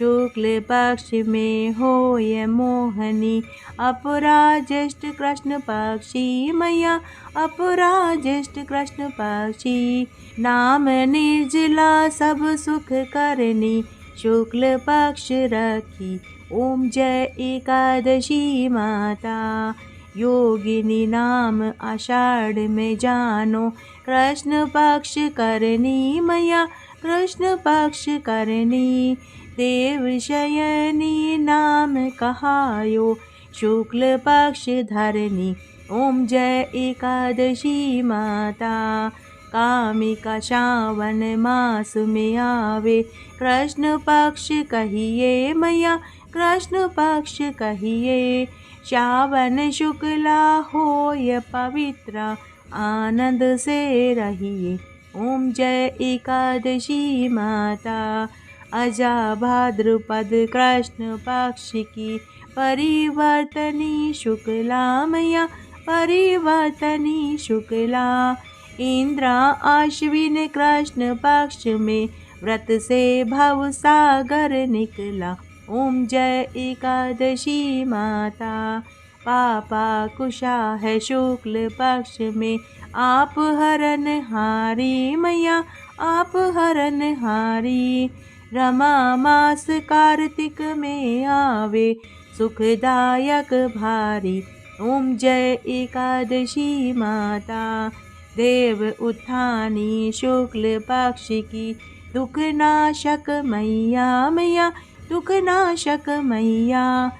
शुक्ल पक्ष में होय मोहनी, अपराज्येष्ठ कृष्ण पक्षी मैया, अपराज्येष्ठ कृष्ण पक्षी। नाम निर्जला सब सुख करनी, शुक्ल पक्ष रखी ओम जय एकादशी माता। योगिनी नाम आषाढ़ में जानो, कृष्ण पक्ष करनी मैया, कृष्ण पक्ष करनी। देव शयनी नाम कहायो, शुक्ल पक्ष धरनी ओम जय एकादशी माता। कामिका श्रावण मास में आवे, कृष्ण पक्ष कहिए मैया, कृष्ण पक्ष कहिए। श्रावण शुक्ला होय पवित्र, आनंद से रहिए ओम जय एकादशी माता। अजा भाद्रपद कृष्ण पक्ष की, परिवर्तनी शुक्ला मैया, परिवर्तनी शुक्ला। इंद्रा आश्विन कृष्ण पक्ष में, व्रत से भव सागर निकला ओम जय एकादशी माता। पापा कुशा है शुक्ल पक्ष में, आप हरन हारी मैया, आप हरन हारी। रमा मास कार्तिक में आवे, सुखदायक भारी ओम जय एकादशी माता। देव उत्थानी शुक्ल पक्ष की, दुख नाशक मैया मैया, दुख नाशक मैया।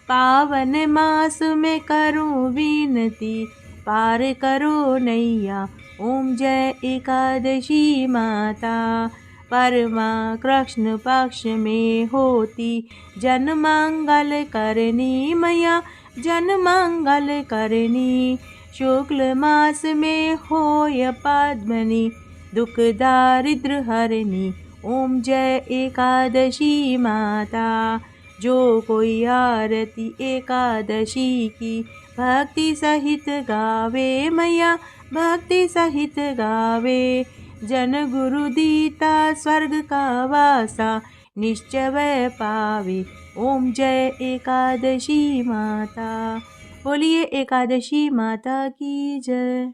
पावन मास में करूं विनती, पार करो नैया ओम जय एकादशी माता। परमा कृष्ण पक्ष में होती, जन मंगल करनी मैया, जन मंगल करनी। शुक्ल मास में होय पद्मनी, दुख दारिद्र हरनी ओम जय एकादशी माता। जो कोई आरती एकादशी की, भक्ति सहित गावे मैया, भक्ति सहित गावे। जन गुरु दीता स्वर्ग का वासा, निश्चय वह पावे ओम जय एकादशी माता। बोलिए एकादशी माता की जय।